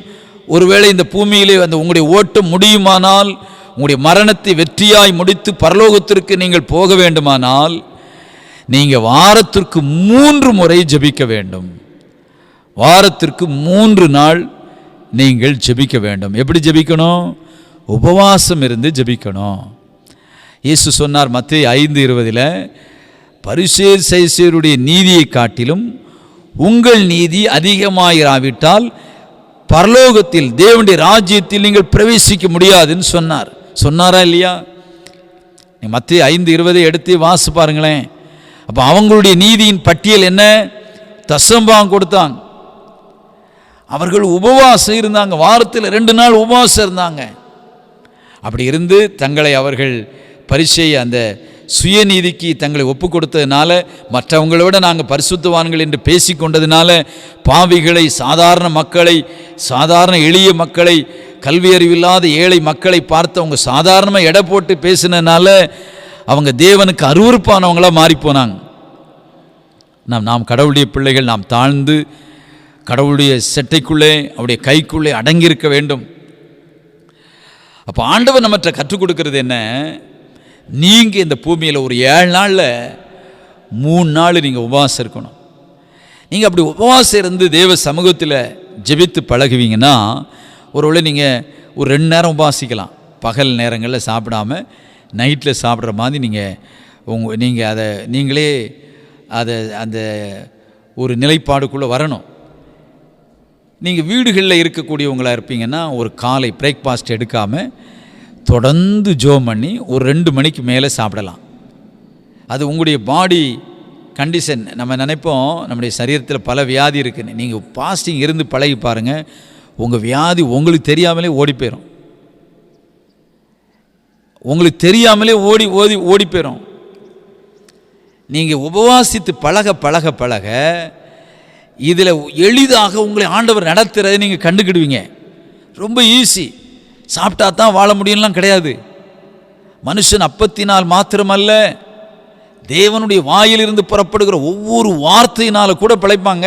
S1: ஒருவேளை இந்த பூமியிலே அந்த உங்களுடைய ஓட்டம் முடியுமானால், உங்களுடைய மரணத்தை வெற்றியாய் முடித்து பரலோகத்திற்கு நீங்கள் போக வேண்டுமானால், நீங்கள் வாரத்திற்கு 3 முறை ஜெபிக்க வேண்டும். வாரத்திற்கு 3 நாள் நீங்கள் ஜெபிக்க வேண்டும். எப்படி ஜெபிக்கணும்? உபவாசம் இருந்து ஜெபிக்கணும். இயேசு சொன்னார் மத்தேயு 5:20, பரிசேயர் சதுசேயருடைய நீதியை காட்டிலும் உங்கள் நீதி அதிகமாயிராவிட்டால் பரலோகத்தில் தேவனுடைய ராஜ்யத்தில் நீங்கள் பிரவேசிக்க முடியாதுன்னு சொன்னார். சொன்னாரா இல்லையா? மத்தேயு 5:20 எடுத்து வாசி பாருங்களேன். அப்போ அவங்களுடைய நீதியின் பட்டியல் என்ன? தசம்பாகம் கொடுத்தாங்க. அவர்கள் உபவாசம் இருந்தாங்க. வாரத்தில் 2 நாள் உபவாசம் இருந்தாங்க. அப்படி இருந்து தங்களை அவர்கள் பரிசேய அந்த சுயநீதிக்கு தங்களை ஒப்பு கொடுத்ததுனால, மற்றவங்களை விட நாங்கள் பரிசுத்தவான்கள் என்று பேசிக்கொண்டதுனால, பாவிகளை, சாதாரண மக்களை, சாதாரண எளிய மக்களை, கல்வி அறிவில்லாத ஏழை மக்களை பார்த்து அவங்க சாதாரணமாக எடை போட்டு பேசினதுனால அவங்க தேவனுக்கு அருவருப்பானவங்களாக மாறிப்போனாங்க. நாம் கடவுளுடைய பிள்ளைகள், நாம் தாழ்ந்து கடவுளுடைய செட்டைக்குள்ளே, அவருடைய கைக்குள்ளே அடங்கியிருக்க வேண்டும். அப்போ ஆண்டவர் நம்மற்ற கற்றுக் கொடுக்கறது என்ன? நீங்கள் இந்த பூமியில் ஒரு 7 நாளில் 3 நாள் நீங்கள் உபவாசம் இருக்கணும். நீங்கள் அப்படி உபவாசம் இருந்து தேவ சமூகத்தில் ஜெபித்து பழகுவீங்கன்னா, ஒருவேளை நீங்கள் ஒரு 2 நேரம் உபவாசிக்கலாம். பகல் நேரங்களில் சாப்பிடாம நைட்டில் சாப்பிட்ற மாதிரி நீங்கள் அதை நீங்களே அந்த ஒரு நிலைப்பாடுக்குள்ளே வரணும். நீங்கள் வீடுகளில் இருக்கக்கூடியவங்களாக இருப்பீங்கன்னா, ஒரு காலை பிரேக்ஃபாஸ்ட் எடுக்காமல் தொடர்ந்து ஜோம் பண்ணி ஒரு 2 மணிக்கு மேலே சாப்பிடலாம். அது உங்களுடைய பாடி கண்டிஷன். நம்ம நினைப்போம் நம்முடைய சரீரத்தில் பல வியாதி இருக்குன்னு. நீங்கள் பாஸ்டிங் இருந்து பழகி பாருங்கள், உங்கள் வியாதி உங்களுக்கு தெரியாமலே ஓடி போயிடும். உங்களுக்கு தெரியாமலே ஓடி போயிடும். நீங்கள் உபவாசித்து பழக இதில் எளிதாக உங்களை ஆண்டவர் நடத்துகிறதை நீங்கள் கண்டுக்கிடுவீங்க. ரொம்ப ஈஸி. சாப்பிட்டா தான் வாழ முடியும்லாம் கிடையாது. மனுஷன் அப்பத்தினால் மாத்திரமல்ல, தேவனுடைய வாயிலிருந்து புறப்படுகிற ஒவ்வொரு வார்த்தையினால் கூட பிழைப்பாங்க.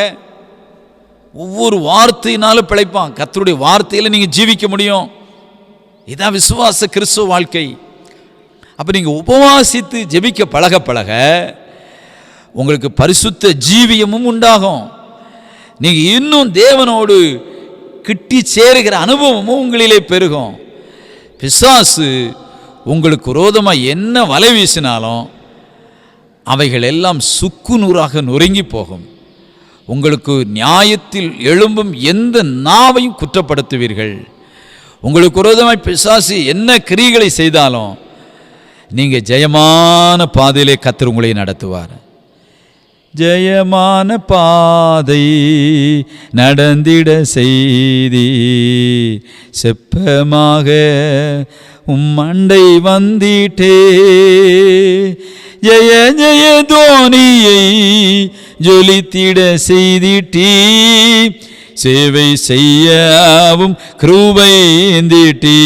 S1: ஒவ்வொரு வார்த்தையினாலும் பிழைப்பான். கர்த்தருடைய வார்த்தையில் நீங்கள் ஜீவிக்க முடியும். இதான் விசுவாச கிறிஸ்துவ வாழ்க்கை. அப்போ நீங்கள் உபவாசித்து ஜெபிக்க பழக பழக உங்களுக்கு பரிசுத்த ஜீவியமும் உண்டாகும். நீங்கள் இன்னும் தேவனோடு கிட்டி சேருகிற அனுபவமும் உங்களிலே பெருகும். பிசாசு உங்களுக்கு விரோதமாக என்ன வலை வீசினாலும் அவைகள் எல்லாம் சுக்கு நூறாக நொறுங்கி போகும். உங்களுக்கு நியாயத்தில் எழும்பும் எந்த நாவையும் குற்றப்படுத்துவீர்கள். உங்களுக்கு விரோதமாய் பிசாசு என்ன கிரியைகளை செய்தாலும் நீங்கள் ஜெயமான பாதையிலே கர்த்தர் உங்களை நடத்துவார். ஜெயமான பாதை நடந்திட செய்தி செப்பமாக உம்மண்டை வந்திட்டே, ஜெய ஜெய தோனியை ஜொலித்திட செய்திட்டீ, சேவை செய்யவும் கிருபைந்திட்டீ,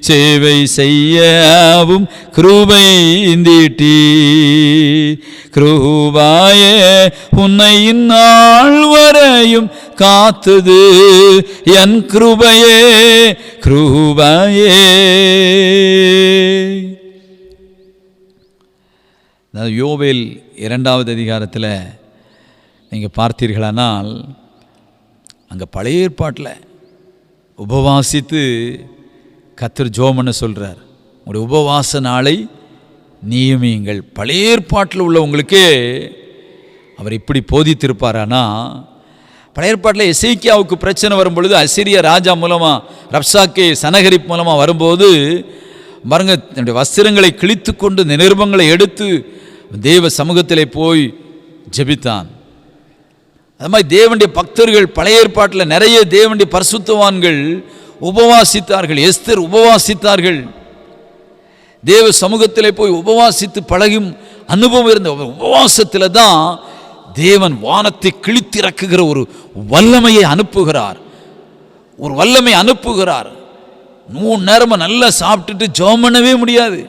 S1: சேவை செய்யவும் கிருபைந்திட்டீ, கிருபாயே உன்னை இந்நாள் வரையும் காத்தது என் கிருபையே கிருபையே. யோவேல் 2வது அதிகாரத்தில் நீங்கள் பார்த்தீர்களானால் அங்கே பழைய ஏற்பாட்டில் உபவாசித்து கர்த்தர் ஜெபம் சொல்கிறார். உங்களுடைய உபவாச நாளை நியமியுங்கள். பழைய ஏற்பாட்டில் உள்ளவங்களுக்கே அவர் இப்படி போதித்திருப்பாரானா, பழைய ஏற்பாட்டில் எசேக்கியாவுக்கு பிரச்சனை வரும்பொழுது அசிரிய ராஜா மூலமாக ரப்சாக்கே சனகரிப் மூலமாக வரும்போது பாருங்க, தன்னுடைய வஸ்திரங்களை கிழித்து கொண்டு நிருபங்களை எடுத்து தேவ சமூகத்திலே போய் ஜெபித்தான். அது மாதிரி தேவனுடைய பக்தர்கள் பழைய ஏற்பாட்டில் நிறைய தேவனுடைய பரிசுத்தவான்கள் உபவாசித்தார்கள். எஸ்தர் உபவாசித்தார்கள். தேவ சமூகத்திலே போய் உபவாசித்து பழகும் அனுபவம் இருந்த உபவாசத்தில் தான் தேவன் வானத்தை கிழித்திறக்குகிற ஒரு வல்லமையை அனுப்புகிறார். ஒரு வல்லமை அனுப்புகிறார். 3 நேரமும் நல்லா சாப்பிட்டுட்டு ஜெபம் பண்ணவே முடியாது.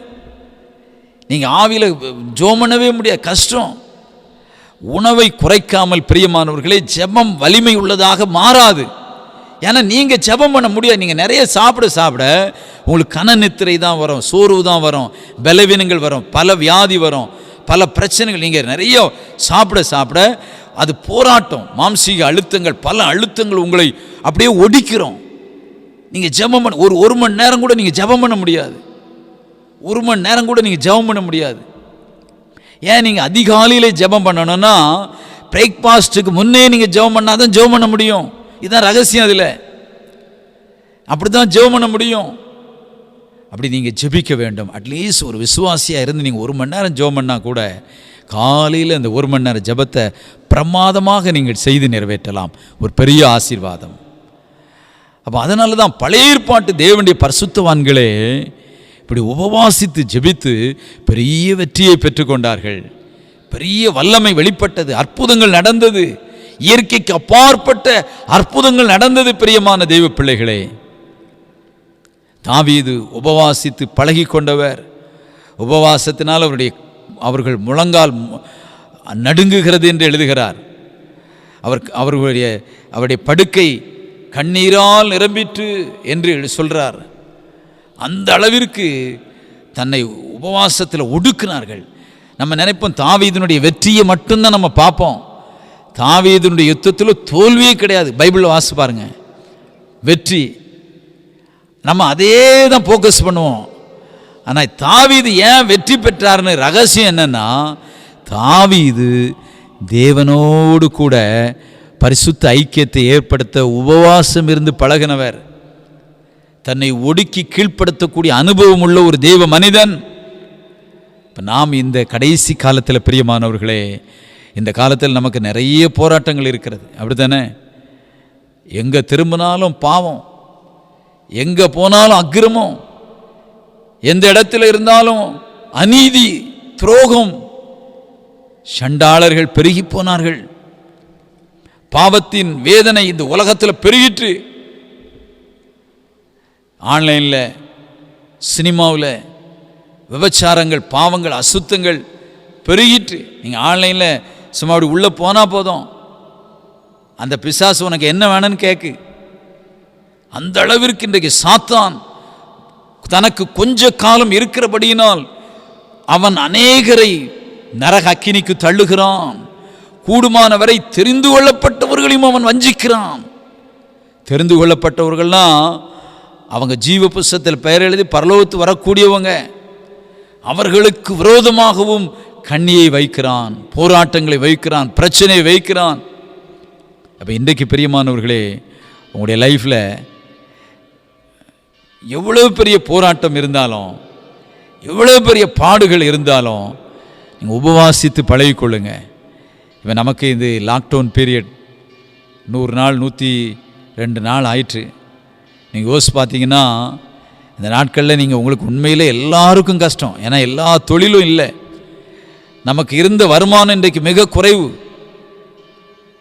S1: நீங்கள் ஆவியில் ஜெபம் பண்ணவே முடியாது, கஷ்டம். உணவை குறைக்காமல் பிரியமானவர்களே ஜெபம் வலிமை உள்ளதாக மாறாது. ஏன்னா நீங்கள் ஜெபம் பண்ண முடியாது. நீங்கள் நிறைய சாப்பிட சாப்பிட உங்களுக்கு கன நித்திரை தான் வரும், சோர்வு தான் வரும், பலவீனங்கள் வரும், பல வியாதி வரும், பல பிரச்சனைகள். நீங்கள் நிறைய சாப்பிட சாப்பிட அது போராட்டம், மாம்சீக அழுத்தங்கள், பல அழுத்தங்கள் உங்களை அப்படியே ஒடிக்கிறோம். நீங்கள் ஜெபம் பண்ண ஒரு மணி நேரம் கூட நீங்கள் ஜெபம் பண்ண முடியாது. 1 மணி நேரம் கூட நீங்கள் ஜெபம் பண்ண முடியாது. ஏன்? நீங்கள் அதிகாலையிலே ஜெபம் பண்ணணும்னா பிரேக்ஃபாஸ்ட்டுக்கு முன்னே நீங்கள் ஜெபம் பண்ணால் தான் ஜெபம் பண்ண முடியும். இதுதான் ரகசியம். அதில் அப்படி தான் ஜெபம் பண்ண முடியும். அப்படி நீங்கள் ஜெபிக்க வேண்டும். அட்லீஸ்ட் ஒரு விசுவாசியாக இருந்து நீங்கள் 1 மணி நேரம் ஜெபம் பண்ணால் கூட காலையில் அந்த 1 மணி நேரம் ஜெபத்தை பிரமாதமாக நீங்கள் செய்து நிறைவேற்றலாம். ஒரு பெரிய ஆசீர்வாதம். அப்போ அதனால தான் பழைய ஏற்பாட்டு தேவனுடைய பரிசுத்தவான்களே இப்படி உபவாசித்து ஜெபித்து பெரிய வெற்றியை பெற்றுக்கொண்டார்கள். பெரிய வல்லமை வெளிப்பட்டது, அற்புதங்கள் நடந்தது, இயற்கைக்கு அப்பாற்பட்ட அற்புதங்கள் நடந்தது. பிரியமான தெய்வ பிள்ளைகளே, தாவீது உபவாசித்து பழகி கொண்டவர். உபவாசத்தினால் அவர்கள் முழங்கால் நடுங்குகிறது என்று எழுதுகிறார். அவருடைய படுக்கை கண்ணீரால் நிரம்பிற்று என்று சொல்கிறார். அந்த அளவிற்கு தன்னை உபவாசத்தில் ஒடுக்கினார்கள். நம்ம நினைப்போம் தாவீதினுடைய வெற்றியை மட்டும்தான் நம்ம பார்ப்போம். தாவீதினுடைய யுத்தத்தில் தோல்வியே கிடையாது. பைபிளில் வாசி பாருங்க, வெற்றி. நம்ம அதே தான் ஃபோக்கஸ் பண்ணுவோம். ஆனால் தாவீது ஏன் வெற்றி பெற்றார்னு ரகசியம் என்னன்னா, தாவீது தேவனோடு கூட பரிசுத்த ஐக்கியத்தை ஏற்படுத்த உபவாசம் இருந்து பழகினவர். தன்னை ஒடுக்கி கீழ்ப்படுத்தக்கூடிய அனுபவம் உள்ள ஒரு தேவ மனிதன். இப்போ நாம் இந்த கடைசி காலத்தில் பிரியமானவர்களே, இந்த காலத்தில் நமக்கு நிறைய போராட்டங்கள் இருக்கிறது. அப்படி தானே? எங்கே திரும்பினாலும் பாவம், எங்கே போனாலும் அக்கிரமம், எந்த இடத்துல இருந்தாலும் அநீதி, துரோகம். சண்டாளர்கள் பெருகி போனார்கள். பாவத்தின் வேதனை இந்த உலகத்தில் பெருகிற்று. ஆன்லைனில், சினிமாவில் விபச்சாரங்கள், பாவங்கள், அசுத்தங்கள் பெருகிற்று. நீங்கள் ஆன்லைனில் சும்மா அப்படி உள்ளே போனால் போதும், அந்த பிசாசு உனக்கு என்ன வேணும்னு கேட்கு. அந்த அளவிற்கு இன்றைக்கு சாத்தான் தனக்கு கொஞ்ச காலம் இருக்கிறபடியினால் அவன் அநேகரை நரக அக்கினிக்கு தள்ளுகிறான். கூடுமானவரை தெரிந்து கொள்ளப்பட்டவர்களையும் அவன் வஞ்சிக்கிறான். தெரிந்து கொள்ளப்பட்டவர்கள்னா அவங்க ஜீவ புஸ்தகத்தில் பெயர் எழுதி பரலோகத்து வரக்கூடியவங்க. அவர்களுக்கு விரோதமாகவும் கண்ணியை வைக்கிறான், போராட்டங்களை வைக்கிறான், பிரச்சனையை வைக்கிறான். அப்போ இன்றைக்கு பிரியமானவர்களே, உங்களுடைய லைஃப்பில் எவ்வளோ பெரிய போராட்டம் இருந்தாலும், எவ்வளோ பெரிய பாடுகள் இருந்தாலும் நீங்கள் உபவாசித்து பழகிக்கொள்ளுங்க. இப்போ நமக்கு இது லாக்டவுன் பீரியட் 100 நாள் 102 நாள் ஆயிற்று. நீங்கள் யோசிச்சு பார்த்தீங்கன்னா இந்த நாட்களில் நீங்கள் உங்களுக்கு உண்மையில் எல்லாருக்கும் கஷ்டம். ஏன்னா எல்லா தொழிலும் இல்லை. நமக்கு இருந்த வருமானம் இன்றைக்கு மிக குறைவு,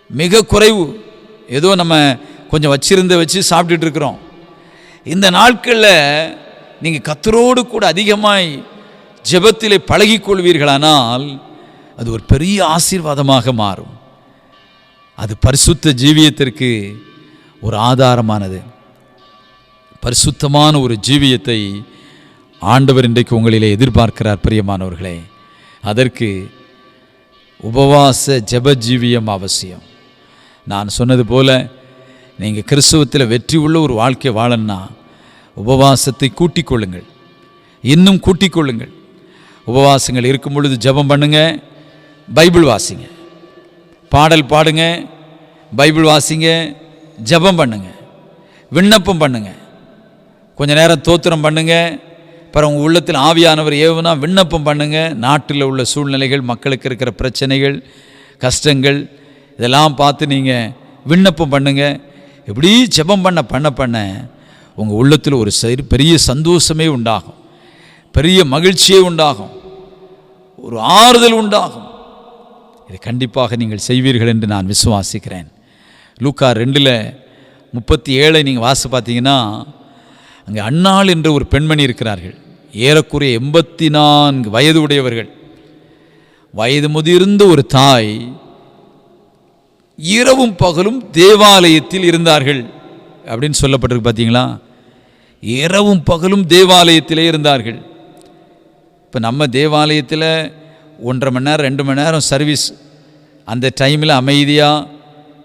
S1: மிக குறைவு. ஏதோ நம்ம கொஞ்சம் வச்சு சாப்பிட்டுட்டு இருக்கிறோம். இந்த நாட்களில் நீங்கள் கர்த்தரோடு கூட அதிகமாய் ஜெபத்திலே பழகிக்கொள்வீர்களானால் அது ஒரு பெரிய ஆசீர்வாதமாக மாறும். அது பரிசுத்த ஜீவியத்திற்கு ஒரு ஆதாரமானது. பரிசுத்தமான ஒரு ஜீவியத்தை ஆண்டவர் இன்றைக்கு உங்களிலே எதிர்பார்க்கிறார் பிரியமானவர்களே. அதற்கு உபவாச ஜெப ஜீவியம் அவசியம். நான் சொன்னது போல நீங்கள் கிறிஸ்துவத்தில் வெற்றி உள்ள ஒரு வாழ்க்கை வாழணும்னா உபவாசத்தை கூட்டிக் கொள்ளுங்கள், இன்னும் கூட்டிக் கொள்ளுங்கள். உபவாசங்கள் இருக்கும் பொழுது ஜெபம் பண்ணுங்க, பைபிள் வாசிங்க, பாடல் பாடுங்க, பைபிள் வாசிங்க, ஜெபம் பண்ணுங்க, விண்ணப்பம் பண்ணுங்க, கொஞ்ச நேரம் தோத்திரம் பண்ணுங்க. அப்புறம் உங்கள் உள்ளத்தில் ஆவியானவர் ஏவுனா விண்ணப்பம் பண்ணுங்க. நாட்டில் உள்ள சூழ்நிலைகள், மக்களுக்கு இருக்கிற பிரச்சனைகள், கஷ்டங்கள் இதெல்லாம் பார்த்து நீங்கள் விண்ணப்பம் பண்ணுங்க. இப்படி ஜெபம் பண்ண உங்கள் உள்ளத்தில் ஒரு பெரிய சந்தோஷமே உண்டாகும், பெரிய மகிழ்ச்சியே உண்டாகும், ஒரு ஆறுதல் உண்டாகும். இதை கண்டிப்பாக நீங்கள் செய்வீர்கள் என்று நான் விசுவாசிக்கிறேன். லூக்கா 2:37 நீங்கள் வாசி பார்த்தீங்கன்னா அங்கே அன்னாள் என்ற ஒரு பெண்மணி இருக்கிறார்கள். ஏறக்குறைய 84 வயது உடையவர்கள். வயது முதிர்ந்த ஒரு தாய் இரவும் பகலும் தேவாலயத்தில் இருந்தார்கள் அப்படின்னு சொல்லப்பட்டிருக்கு. பார்த்தீங்களா? இரவும் பகலும் தேவாலயத்திலே இருந்தார்கள். இப்போ நம்ம தேவாலயத்தில் 1.5 மணி நேரம் 2 மணி நேரம் சர்வீஸ். அந்த டைமில் அமைதியாக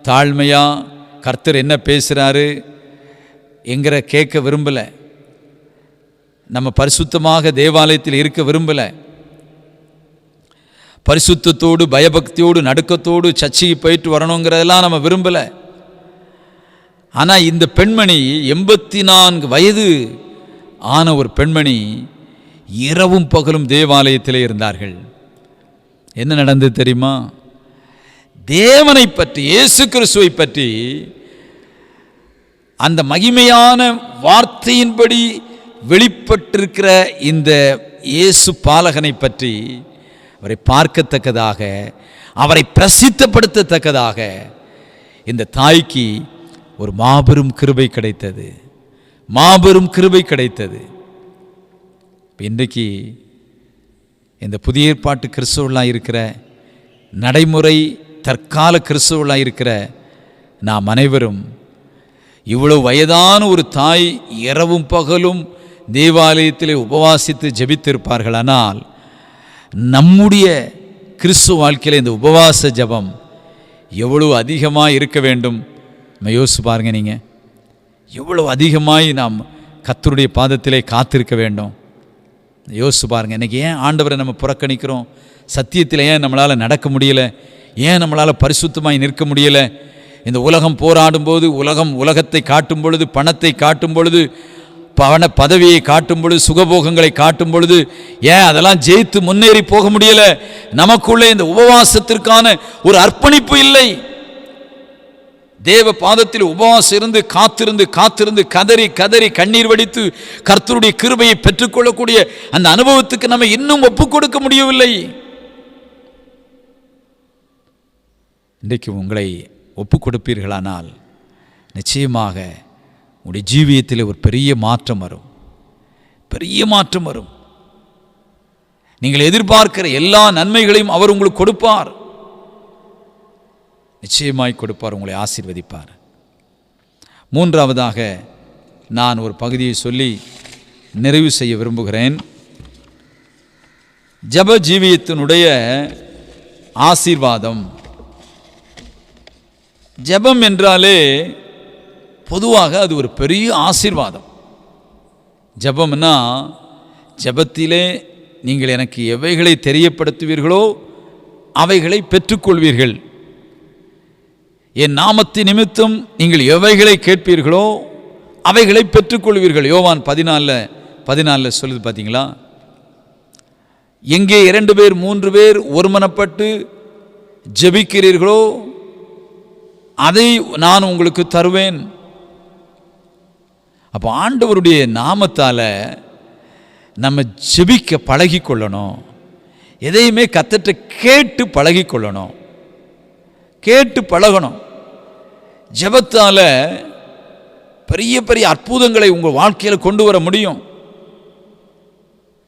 S1: தாழ்மையாக கர்த்தர் என்ன பேசுகிறாரு என்கிற கேட்க விரும்பலை. நம்ம பரிசுத்தமாக தேவாலயத்தில் இருக்க விரும்பலை. பரிசுத்தத்தோடு பயபக்தியோடு நடுக்கத்தோடு சர்ச்சைக்கு போயிட்டு வரணுங்கிறதெல்லாம் நம்ம விரும்பலை. ஆனால் இந்த பெண்மணி 84 வயது ஆன ஒரு பெண்மணி இரவும் பகலும் தேவாலயத்திலே இருந்தார்கள். என்ன நடந்தது தெரியுமா? தேவனை பற்றி, இயேசு கிறிஸ்துவை பற்றி, அந்த மகிமையான வார்த்தையின்படி வெளிப்பட்டிருக்கிற இந்த இயேசு பாலகனை பற்றி அவரை பார்க்கத்தக்கதாக, அவரை பிரசித்தப்படுத்தத்தக்கதாக இந்த தாய்க்கு ஒரு மாபெரும் கிருபை கிடைத்தது, மாபெரும் கிருபை கிடைத்தது. இன்றைக்கு இந்த புதிய ஏற்பாட்டு கிறிஸ்தவர்களாக இருக்கிற, நடைமுறை தற்கால கிறிஸ்தவர்களாக இருக்கிற நாம் அனைவரும் இவ்வளவு வயதான ஒரு தாய் இரவும் பகலும் தேவாலயத்திலே உபவாசித்து ஜெபித்திருப்பார்களானால் நம்முடைய கிறிஸ்துவ வாழ்க்கையில் இந்த உபவாச ஜெபம் எவ்வளவு அதிகமாக இருக்க வேண்டும். யோசிச்சு பாருங்க, நீங்கள் எவ்வளவு அதிகமாய் நாம் கர்த்தருடைய பாதத்திலே காத்திருக்க வேண்டும். யோசிச்சு பாருங்கள். இன்றைக்கி ஏன் ஆண்டவரை நம்ம புறக்கணிக்கிறோம்? சத்தியத்தில் ஏன் நம்மளால் நடக்க முடியலை? ஏன் நம்மளால் பரிசுத்தமாய் நிற்க முடியலை? இந்த உலகம் போராடும்போது, உலகத்தை காட்டும் பொழுது, பணத்தை காட்டும் பொழுது, பதவியை காட்டும் பொழுது, சுகபோகங்களை காட்டும் பொழுது ஏன் அதெல்லாம் ஜெயித்து முன்னேறி போக முடியலை? நமக்குள்ளே இந்த உபவாசத்திற்கான ஒரு அர்ப்பணிப்பு இல்லை. தேவ பாதத்தில் உபவாசம் இருந்து காத்திருந்து கதறி கண்ணீர் வடித்து கர்த்தருடைய கிருபையை பெற்றுக்கொள்ளக்கூடிய அந்த அனுபவத்துக்கு நம்ம இன்னும் ஒப்புக் கொடுக்க முடியவில்லை. இன்றைக்கு உங்களை ஒப்புக் கொடுப்பீர்களானால் நிச்சயமாக உங்களுடைய ஜீவியத்தில் ஒரு பெரிய மாற்றம் வரும், பெரிய மாற்றம் வரும். நீங்கள் எதிர்பார்க்கிற எல்லா நன்மைகளையும் அவர் உங்களுக்கு கொடுப்பார். நிச்சயமாய் கொடுப்பார், உங்களை ஆசீர்வதிப்பார். மூன்றாவதாக நான் ஒரு பகுதியை சொல்லி நிறைவு செய்ய விரும்புகிறேன். ஜெப ஜீவியத்தினுடைய ஆசீர்வாதம். ஜெபம் என்றாலே பொதுவாக அது ஒரு பெரிய ஆசீர்வாதம். ஜெபம்னா, ஜெபத்திலே நீங்கள் எனக்கு எவைகளை தெரியப்படுத்துவீர்களோ அவைகளை பெற்றுக்கொள்வீர்கள். என் நாமத்தின் நிமித்தம் நீங்கள் எவைகளை கேட்பீர்களோ அவைகளை பெற்றுக்கொள்வீர்கள். யோவான் 14 சொல்லுது பார்த்தீங்களா? எங்கே 2 பேர் 3 பேர் ஒருமனப்பட்டு ஜெபிக்கிறீர்களோ அதை நான் உங்களுக்கு தருவேன். அப்போ ஆண்டவருடைய நாமத்தால் நம்ம ஜெபிக்க பழகி கொள்ளணும். எதையுமே கர்த்தர்ட்ட கேட்டு பழகி கொள்ளணும், கேட்டு பழகணும். ஜெபத்தால் பெரிய பெரிய அற்புதங்களை உங்கள் வாழ்க்கையில் கொண்டு வர முடியும்.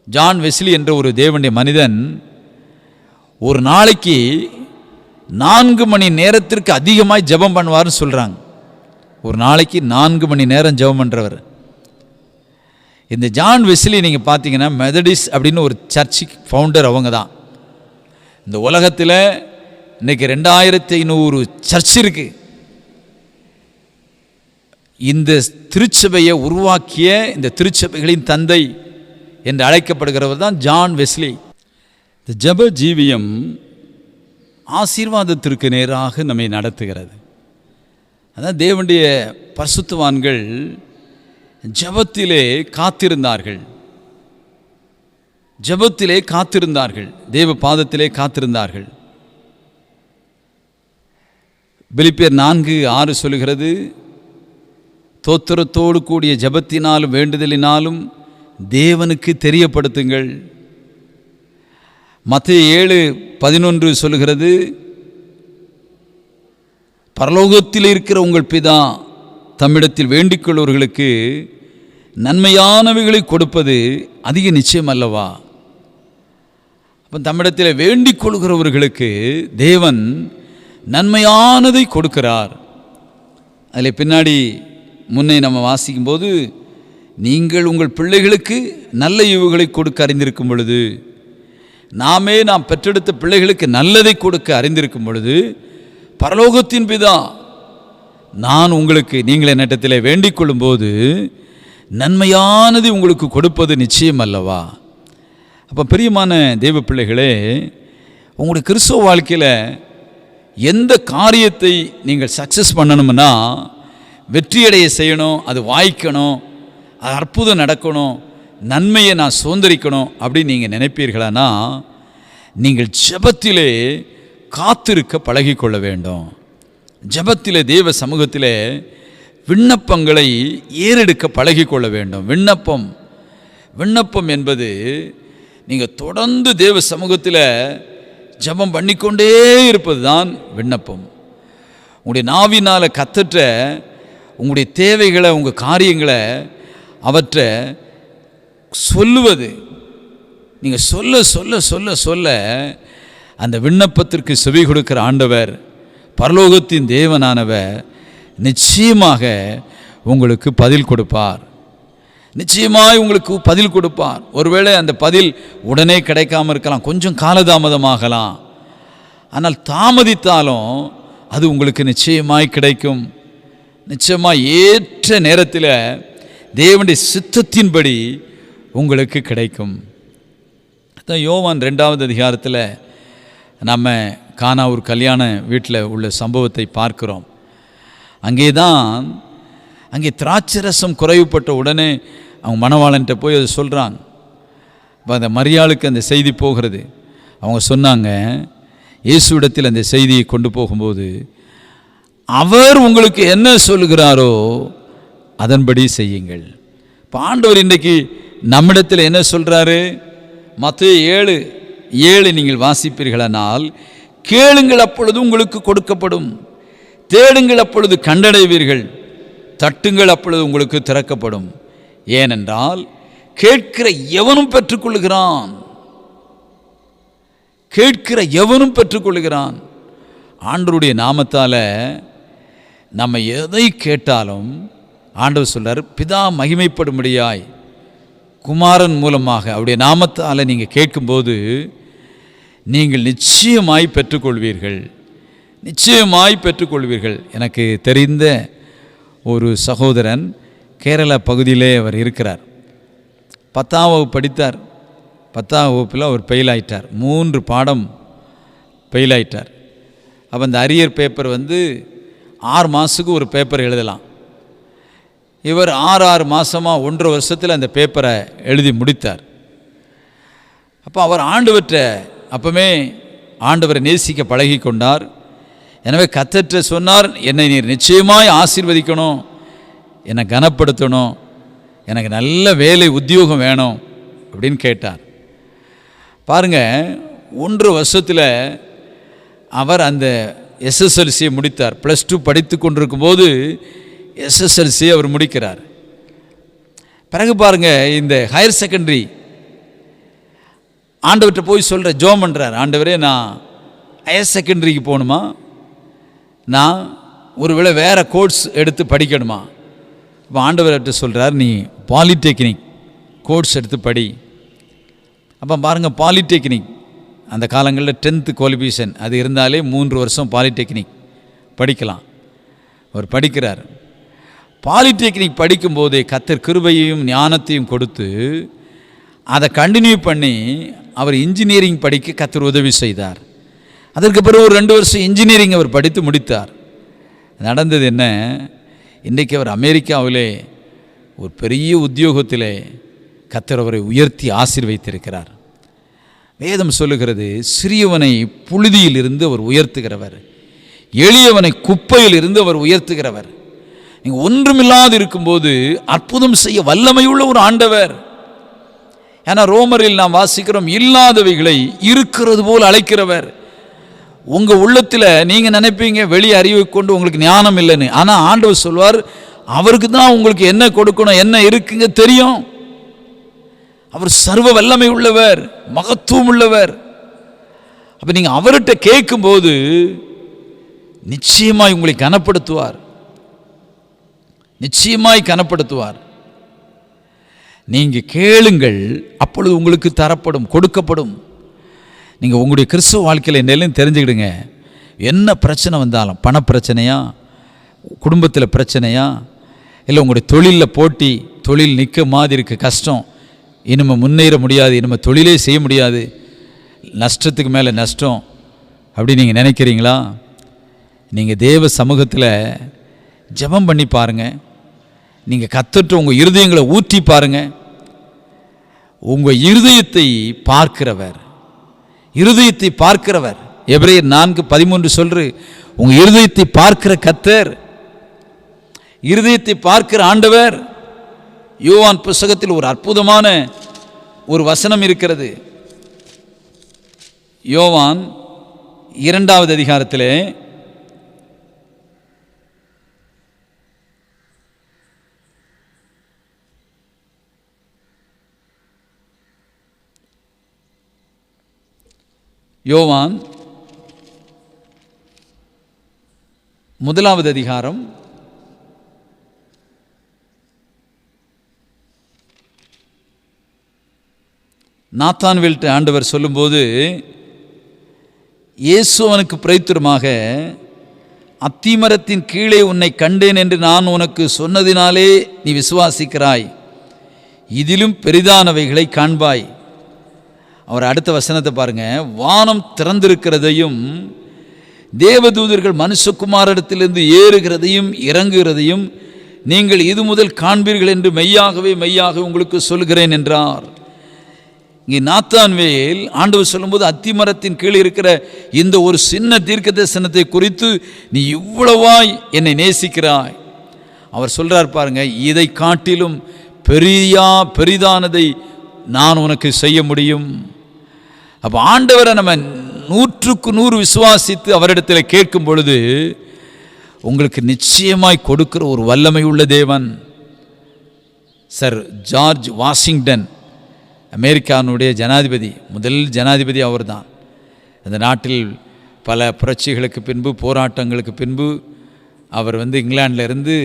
S1: ஜான் வெஸ்லி என்ற ஒரு தேவனுடைய மனிதன் ஒரு நாளைக்கு 4 மணி நேரத்திற்கு அதிகமாக ஜெபம் பண்ணுவார்னு சொல்கிறாங்க. ஒரு நாளைக்கு 4 மணி நேரம் ஜெபம் பண்ணுறவர். இந்த ஜான் வெஸ்லி நீங்கள் பார்த்தீங்கன்னா மெதடிஸ் அப்படின்னு ஒரு சர்ச்சு ஃபவுண்டர் அவங்க தான். இந்த உலகத்தில் இன்றைக்கி 2500 சர்ச் இருக்குது. இந்த திருச்சபையை உருவாக்கிய இந்த திருச்சபைகளின் தந்தை என்று அழைக்கப்படுகிறவர் தான் ஜான் வெஸ்லி. இந்த ஜெப ஜீவியம் ஆசீர்வாதத்திற்கு நேராக நம்மை நடத்துகிறது. அதான் தேவனுடைய பரிசுத்தவான்கள் ஜெபத்திலே காத்திருந்தார்கள், ஜெபத்திலே காத்திருந்தார்கள், தேவ பாதத்திலே காத்திருந்தார்கள். பிலிப்பியர் 4:6 சொல்லுகிறது, தோத்திரத்தோடு கூடிய ஜெபத்தினாலும் வேண்டுதலினாலும் தேவனுக்கு தெரியப்படுத்துங்கள். மத்தேயு 7:11 சொல்லுகிறது, பரலோகத்தில் இருக்கிற உங்கள் பிதா தம்மிடத்தில் வேண்டிக் கொள்வர்களுக்கு நன்மையானவைகளை கொடுப்பது அதிக நிச்சயம் அல்லவா? அப்போ தம்மிடத்தில் வேண்டிக் கொள்கிறவர்களுக்கு தேவன் நன்மையானதை கொடுக்கிறார். அதில் பின்னாடி முன்னே நம்ம வாசிக்கும்போது, நீங்கள் உங்கள் பிள்ளைகளுக்கு நல்ல ஈவுகளை கொடுக்க அறிந்திருக்கும் பொழுது, நாம் பெற்றெடுத்த பிள்ளைகளுக்கு நல்லதை கொடுக்க அறிந்திருக்கும் பொழுது, பரலோகத்தின் பிதா நான் உங்களுக்கு நீங்கள் என்னிடத்தில் வேண்டிக் கொள்ளும்போது நன்மையானது உங்களுக்கு கொடுப்பது நிச்சயம் அல்லவா? அப்போ பிரியமான தேவ பிள்ளைகளே, உங்களுடைய கிறிஸ்துவ வாழ்க்கையில் எந்த காரியத்தை நீங்கள் சக்ஸஸ் பண்ணணும்னா, வெற்றியடைய செய்யணும், அது வாய்க்கணும், அது அற்புதம் நடக்கணும், நன்மையை நான் சுதந்திரிக்கணும் அப்படின்னு நீங்கள் நினைப்பீர்களானா, நீங்கள் ஜெபத்திலே காத்திருக்க பழகிக்கொள்ள வேண்டும். ஜெபத்திலே தேவ சமூகத்திலே விண்ணப்பங்களை ஏறெடுக்க பழகிக்கொள்ள வேண்டும். விண்ணப்பம் என்பது நீங்கள் தொடர்ந்து தேவ சமூகத்தில் ஜெபம் பண்ணிக்கொண்டே இருப்பது தான் விண்ணப்பம். உங்களுடைய நாவினால் கத்தற்ற உங்களுடைய தேவைகளை, உங்கள் காரியங்களை அவற்றை சொல்லுவது. நீங்கள் சொல்ல சொல்ல சொல்ல சொல்ல அந்த விண்ணப்பத்திற்கு செவி கொடுக்கிற ஆண்டவர், பரலோகத்தின் தேவனானவர் நிச்சயமாக உங்களுக்கு பதில் கொடுப்பார். நிச்சயமாய் உங்களுக்கு பதில் கொடுப்பார். ஒருவேளை அந்த பதில் உடனே கிடைக்காமல் இருக்கலாம், கொஞ்சம் காலதாமதமாகலாம். ஆனால் தாமதித்தாலும் அது உங்களுக்கு நிச்சயமாய் கிடைக்கும். நிச்சயமாக ஏற்ற நேரத்தில் தேவனுடைய சித்தத்தின்படி உங்களுக்கு கிடைக்கும். அதான் யோவான் 2வது அதிகாரத்தில் நம்ம கானா ஒரு கல்யாண வீட்டில் உள்ள சம்பவத்தை பார்க்கிறோம். அங்கே திராட்சை ரசம் குறைவுபட்ட உடனே அவங்க மணவாளன்ட்ட போய் அதை சொல்கிறாங்க. இப்போ அந்த மரியாளுக்கு அந்த செய்தி போகிறது. அவங்க சொன்னாங்க, இயேசுவிடத்தில் அந்த செய்தியை கொண்டு போகும்போது, அவர் உங்களுக்கு என்ன சொல்கிறாரோ அதன்படி செய்யுங்கள். இப்போ ஆண்டவர் இன்றைக்கு நம்மிடத்தில் என்ன சொல்கிறாரு? மத்தேயு 7:7 நீங்கள் வாசிப்பீர்களானால், கேளுங்கள் அப்பொழுது உங்களுக்கு கொடுக்கப்படும், தேடுங்கள் அப்பொழுது கண்டடைவீர்கள், தட்டுங்கள் அப்பொழுது உங்களுக்கு திறக்கப்படும். ஏனென்றால் கேட்கிற எவனும் பெற்றுக்கொள்கிறான், கேட்கிற எவனும் பெற்றுக்கொள்கிறான், ஆண்டவருடைய நாமத்தால் நம்ம எதை கேட்டாலும் ஆண்டவர் சொல்றார், பிதா மகிமைப்படும்படியாய் குமாரன் மூலமாக அவருடைய நாமத்தால் நீங்கள் கேட்கும்போது நீங்கள் நிச்சயமாய் பெற்றுக்கொள்வீர்கள், நிச்சயமாய் பெற்றுக்கொள்வீர்கள். எனக்கு தெரிந்த ஒரு சகோதரன் கேரளா பகுதியிலே அவர் இருக்கிறார். 10ஆம் வகுப்பு படித்தார். 10ஆம் வகுப்பில் அவர் ஃபெயில் ஆயிட்டார். 3 பாடம் ஃபெயில் ஆயிட்டார். அப்போ அந்த அரியர் பேப்பர் 6 மாதத்துக்கு ஒரு பேப்பர் எழுதலாம். இவர் 6 மாதமாக 1.5 வருஷத்தில் அந்த பேப்பரை எழுதி முடித்தார். அப்போ அவர் அப்போவே ஆண்டவரை நேசிக்க பழகி கொண்டார். எனவே கர்த்தர்ட்ட சொன்னார், என்னை நீர் நிச்சயமாய் ஆசீர்வதிக்கணும், என்னை கனப்படுத்தணும், எனக்கு நல்ல வேலை உத்தியோகம் வேணும் அப்படின்னு கேட்டார். பாருங்கள், 1.5 வருஷத்தில் அவர் அந்த எஸ்எஸ்எல்சியை முடித்தார். +2 படித்து கொண்டிருக்கும் போது எஸ்எஸ்எல்சியை அவர் முடிக்கிறார். பிறகு பாருங்கள், இந்த ஹையர் செகண்டரி ஆண்டவர்கிட்ட போய் சொல்கிற ஜோம் பண்ணுறார், ஆண்டவரே நான் ஹையர் செகண்டரிக்கு போகணுமா, நான் ஒருவேளை வேறு கோர்ஸ் எடுத்து படிக்கணுமா. இப்போ ஆண்டவர்கிட்ட சொல்கிறார், நீ பாலிடெக்னிக் கோர்ஸ் எடுத்து படி. அப்போ பாருங்கள், பாலிடெக்னிக் அந்த காலங்களில் 10th குவாலிஃபிகேஷன் அது இருந்தாலே 3 வருஷம் பாலிடெக்னிக் படிக்கலாம். அவர் படிக்கிறார். பாலிடெக்னிக் படிக்கும்போதே கர்த்தர் கிருபையையும் ஞானத்தையும் கொடுத்து அதை கண்டினியூ பண்ணி அவர் இன்ஜினியரிங் படிக்க கர்த்தர் உதவி செய்தார். அதற்கு பிறகு ஒரு 2 வருஷம் இன்ஜினியரிங் அவர் படித்து முடித்தார். நடந்தது என்ன, இன்றைக்கு அவர் அமெரிக்காவிலே ஒரு பெரிய உத்தியோகத்திலே கர்த்தர் அவரை உயர்த்தி ஆசீர்வதித்திருக்கிறார். வேதம் சொல்லுகிறது, சிறியவனை புழுதியிலிருந்து அவர் உயர்த்துகிறவர், எளியவனை குப்பையில் இருந்து அவர் உயர்த்துகிறவர். நீங்கள் ஒன்றுமில்லாது இருக்கும்போது அற்புதம் செய்ய வல்லமையுள்ள ஒரு ஆண்டவர். ஏன்னா ரோமரில் நாம் வாசிக்கிறோம், இல்லாதவைகளை இருக்கிறது போல் அழைக்கிறவர். உங்கள் உள்ளத்தில் நீங்கள் நினைப்பீங்க வெளியே அறிவை கொண்டு உங்களுக்கு ஞானம் இல்லைன்னு, ஆனால் ஆண்டவர் சொல்வார், அவருக்கு தான் உங்களுக்கு என்ன கொடுக்கணும் என்ன இருக்குங்க தெரியும். அவர் சர்வ வல்லமை உள்ளவர், மகத்துவம் உள்ளவர். அப்போ நீங்கள் அவர்கிட்ட கேட்கும்போது நிச்சயமாய் உங்களை கனப்படுத்துவார், நிச்சயமாய் கனப்படுத்துவார். நீங்கள் கேளுங்கள், அப்பொழுது உங்களுக்கு தரப்படும், கொடுக்கப்படும். நீங்கள் உங்களுடைய கிறிஸ்துவ வாழ்க்கையில் என்னெல்லாம் தெரிஞ்சுக்கிடுங்க. என்ன பிரச்சனை வந்தாலும், பண பிரச்சனையா, குடும்பத்தில் பிரச்சனையா, இல்லை உங்களுடைய தொழிலில் போட்டி, தொழில் நிற்க மாதிரி இருக்குது, கஷ்டம், இனிமேல் முன்னேற முடியாது, இனிமேல் தொழிலே செய்ய முடியாது, நஷ்டத்துக்கு மேலே நஷ்டம் அப்படி நீங்கள் நினைக்கிறீங்களா? நீங்கள் தேவ சமூகத்தில் ஜெபம் பண்ணி பாருங்கள். நீங்கள் கர்த்தர்ட்ட உங்கள் இருதயங்களை ஊற்றி பாருங்கள். உங்கள் இருதயத்தை பார்க்கிறவர், இருதயத்தை பார்க்கிறவர். எபிரேயர் 4:13 சொல்று, உங்கள் இருதயத்தை பார்க்கிற கர்த்தர், இருதயத்தை பார்க்கிற ஆண்டவர். யோவான் புத்தகத்தில் ஒரு அற்புதமான ஒரு வசனம் இருக்கிறது. யோவான் 2வது அதிகாரத்திலே யோவான் 1வது அதிகாரம் 4 ஆண்டவர் சொல்லும்போது, இயேசு அவனுக்கு பிரயுத்தரமாக, அத்திமரத்தின் கீழே உன்னை கண்டேன் என்று நான் உனக்கு சொன்னதினாலே நீ விசுவாசிக்கிறாய், இதிலும் பெரிதானவைகளை காண்பாய். அவர் அடுத்த வசனத்தை பாருங்க, வானம் திறந்திருக்கிறதையும் தேவதூதர்கள் மனுஷகுமாரிடத்திலிருந்து ஏறுகிறதையும் இறங்குகிறதையும் நீங்கள் இது முதல் காண்பீர்கள் என்று மெய்யாகவே மெய்யாக உங்களுக்கு சொல்கிறேன் என்றார். இங்கே நாத்தான்வேல் ஆண்டவர் சொல்லும்போது, அத்திமரத்தின் கீழே இருக்கிற இந்த ஒரு சின்ன தீர்க்க தரிசனத்தை குறித்து நீ இவ்வளவாய் என்னை நேசிக்கிறாய். அவர் சொல்றார் பாருங்க, இதை காட்டிலும் பெரிதானதை நான் உனக்கு செய்ய முடியும். அப்போ ஆண்டவரை நம்ம 100க்கு 100 விசுவாசித்து அவரிடத்தில் கேட்கும் பொழுது உங்களுக்கு நிச்சயமாய் கொடுக்கிற ஒரு வல்லமை உள்ள தேவன். சர் ஜார்ஜ் வாஷிங்டன், அமெரிக்கானுடைய ஜனாதிபதி, முதல் ஜனாதிபதி அவர்தான். அந்த நாட்டில் பல புரட்சிகளுக்கு பின்பு, போராட்டங்களுக்கு பின்பு அவர் இங்கிலாண்டில் இருந்து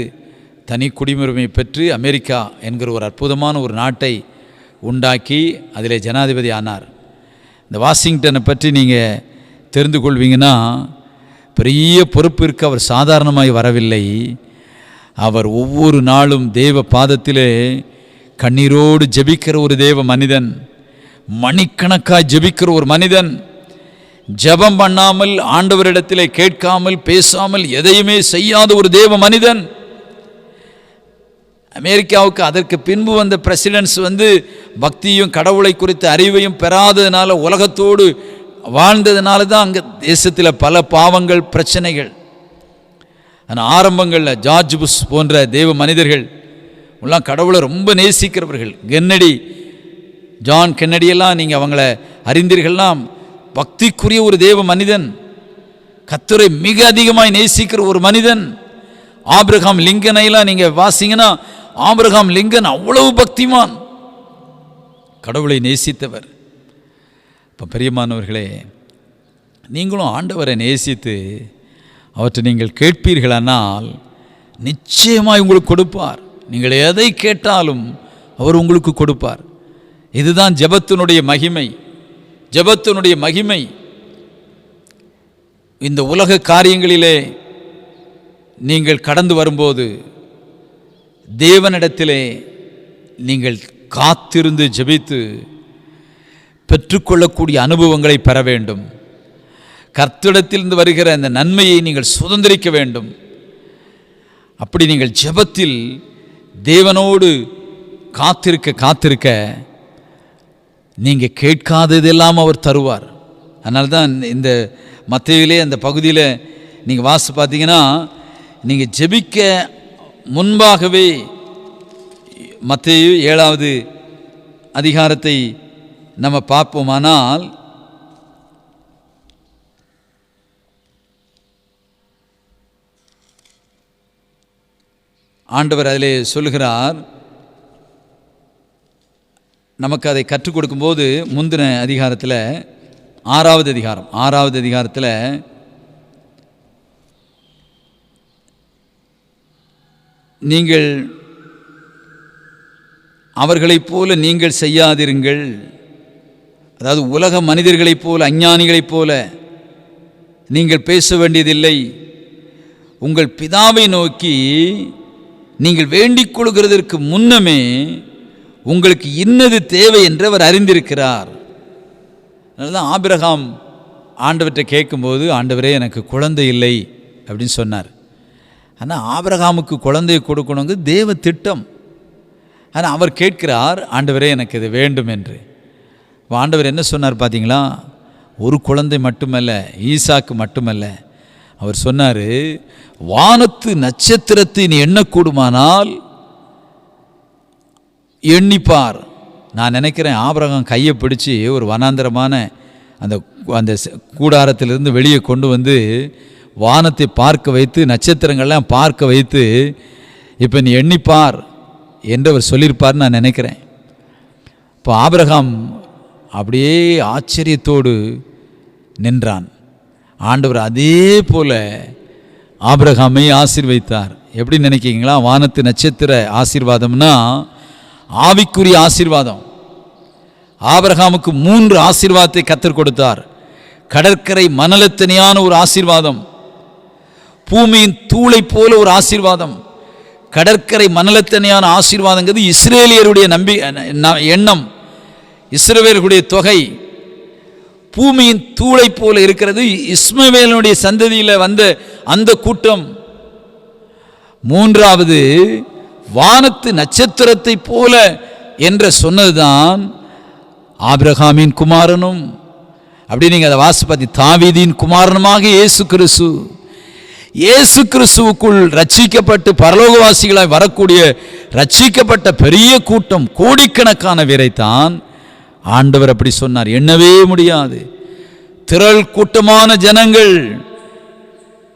S1: தனி குடியுரிமை பெற்று அமெரிக்கா என்கிற ஒரு அற்புதமான ஒரு நாட்டை உண்டாக்கி அதில் ஜனாதிபதி ஆனார். இந்த வாஷிங்டனை பற்றி நீங்கள் தெரிந்து கொள்வீங்கன்னா, பெரிய பொறுப்பிற்கு அவர் சாதாரணமாய் வரவில்லை. அவர் ஒவ்வொரு நாளும் தேவ பாதத்திலே கண்ணீரோடு ஜெபிக்கிற ஒரு தேவ மனிதன், மணிக்கணக்காய் ஜெபிக்கிற ஒரு மனிதன், ஜெபம் பண்ணாமல், ஆண்டவரிடத்திலே கேட்காமல், பேசாமல், எதையுமே செய்யாத ஒரு தேவ மனிதன். அமெரிக்காவுக்கு அதற்கு பின்பு வந்த பிரசிடென்ட்ஸ் பக்தியும் கடவுளை குறித்த அறிவையும் பெறாததுனால, உலகத்தோடு வாழ்ந்ததுனால தான் அங்கே தேசத்தில் பல பாவங்கள், பிரச்சனைகள். ஆனால் ஆரம்பங்களில் ஜார்ஜ் புஷ் போன்ற தேவ மனிதர்கள் எல்லாம் கடவுளை ரொம்ப நேசிக்கிறவர்கள். ஜான் கென்னடியெல்லாம் நீங்கள் அவங்கள அறிந்தீர்கள்லாம். பக்திக்குரிய ஒரு தேவ மனிதன், கர்த்தரை மிக அதிகமாய் நேசிக்கிற ஒரு மனிதன். ஆபிரகாம் லிங்கனைலாம் நீங்கள் வாசிங்கன்னா, ஆபிரகாம் லிங்கன் அவ்வளவு பக்திமான், கடவுளை நேசித்தவர். இப்போ பிரியமானவர்களே, நீங்களும் ஆண்டவரை நேசித்து அவற்றை நீங்கள் கேட்பீர்களானால் நிச்சயமாய் உங்களுக்கு கொடுப்பார். நீங்கள் எதை கேட்டாலும் அவர் உங்களுக்கு கொடுப்பார். இதுதான் ஜெபத்தினுடைய மகிமை. ஜெபத்தினுடைய மகிமை இந்த உலக காரியங்களிலே நீங்கள் கடந்து வரும்போது தேவனிடத்திலே நீங்கள் காத்திருந்து ஜெபித்து பெற்றுக்கொள்ளக்கூடிய அனுபவங்களை பெற வேண்டும். கர்த்தரிடத்திலிருந்து வருகிற அந்த நன்மையை நீங்கள் சுதந்திரிக்க வேண்டும். அப்படி நீங்கள் ஜெபத்தில் தேவனோடு காத்திருக்க நீங்கள் கேட்காததெல்லாம் அவர் தருவார். அதனால தான் இந்த மத்தேயுவிலே அந்த பகுதியில் நீங்கள் வாசி பார்த்தீங்கன்னா, நீங்கள் ஜெபிக்க முன்பாகவே மத்தேயு 7வது அதிகாரத்தை நம்ம பார்ப்போமானால், ஆண்டவர் அதிலே சொல்லுகிறார். நமக்கு அதை கற்றுக் கொடுக்கும்போது முந்தின அதிகாரத்தில் 6வது அதிகாரத்தில் நீங்கள் அவர்களைப் போல நீங்கள் செய்யாதிருங்கள். அதாவது உலக மனிதர்களைப் போல, அஞ்ஞானிகளைப் போல நீங்கள் பேச வேண்டியதில்லை. உங்கள் பிதாவை நோக்கி நீங்கள் வேண்டிக் கொள்கிறதற்கு முன்னமே உங்களுக்கு இன்னது தேவை என்று அவர் அறிந்திருக்கிறார். அதனால தான் ஆபிரகாம் ஆண்டவர்கிட்ட கேட்கும்போது, ஆண்டவரே எனக்கு குழந்தை இல்லை அப்படின்னு சொன்னார். ஆனால் ஆபிரகாமுக்கு குழந்தையை கொடுக்கணுங்க தேவ திட்டம். ஆனால் அவர் கேட்கிறார், ஆண்டவரே எனக்கு இது வேண்டும் என்று. ஆண்டவர் என்ன சொன்னார் பார்த்தீங்களா? ஒரு குழந்தை மட்டுமல்ல, ஈசாக்கு மட்டுமல்ல, அவர் சொன்னார், வானத்து நட்சத்திரத்தை நீ எண்ணக்கூடுமானால் எண்ணிப்பார். நான் நினைக்கிறேன் ஆபிரகாம் கையை பிடிச்சி ஒரு வனாந்தரமான அந்த கூடாரத்திலிருந்து வெளியே கொண்டு வானத்தை பார்க்க வைத்து, நட்சத்திரங்கள்லாம் பார்க்க வைத்து, இப்போ நீ எண்ணிப்பார் என்று அவர் சொல்லியிருப்பார்னு நான் நினைக்கிறேன். இப்போ ஆபிரகாம் அப்படியே ஆச்சரியத்தோடு நின்றான். ஆண்டவர் அதே போல ஆபிரகாமை ஆசீர்வதித்தார். எப்படி நினைக்கிறீங்களா? வானத்து நட்சத்திர ஆசீர்வாதம்னா ஆவிக்குரிய ஆசீர்வாதம். ஆபிரகாமுக்கு 3 ஆசீர்வாதத்தை கர்த்தர் கொடுத்தார். கடற்கரை மணலத்தனையான ஒரு ஆசீர்வாதம், பூமியின் தூளை போல ஒரு ஆசீர்வாதம். கடற்கரை மணலத்தனையான ஆசீர்வாதங்கிறது இஸ்ரேலியருடைய எண்ணம், இஸ்ரவேலுடைய தொகை. பூமியின் தூளை போல இருக்கிறது இஸ்மவேலுடைய சந்ததியில் வந்த அந்த கூட்டம். 3வது வானத்து நட்சத்திரத்தை போல என்று சொன்னதுதான் ஆபிரகாமின் குமாரனும். அப்படி நீங்கள் அதை வாசிப்பாத்தி, தாவீதின் குமாரனுமாக இயேசு கிறிஸ்துவுக்குள் ரட்சிக்கப்பட்டு பரலோகவாசிகளாய் வரக்கூடிய ரட்சிக்கப்பட்ட பெரிய கூட்டம், கோடிக்கணக்கான வீரைத்தான் ஆண்டவர் அப்படி சொன்னார். எண்ணவே முடியாது திரள் கூட்டமான ஜனங்கள்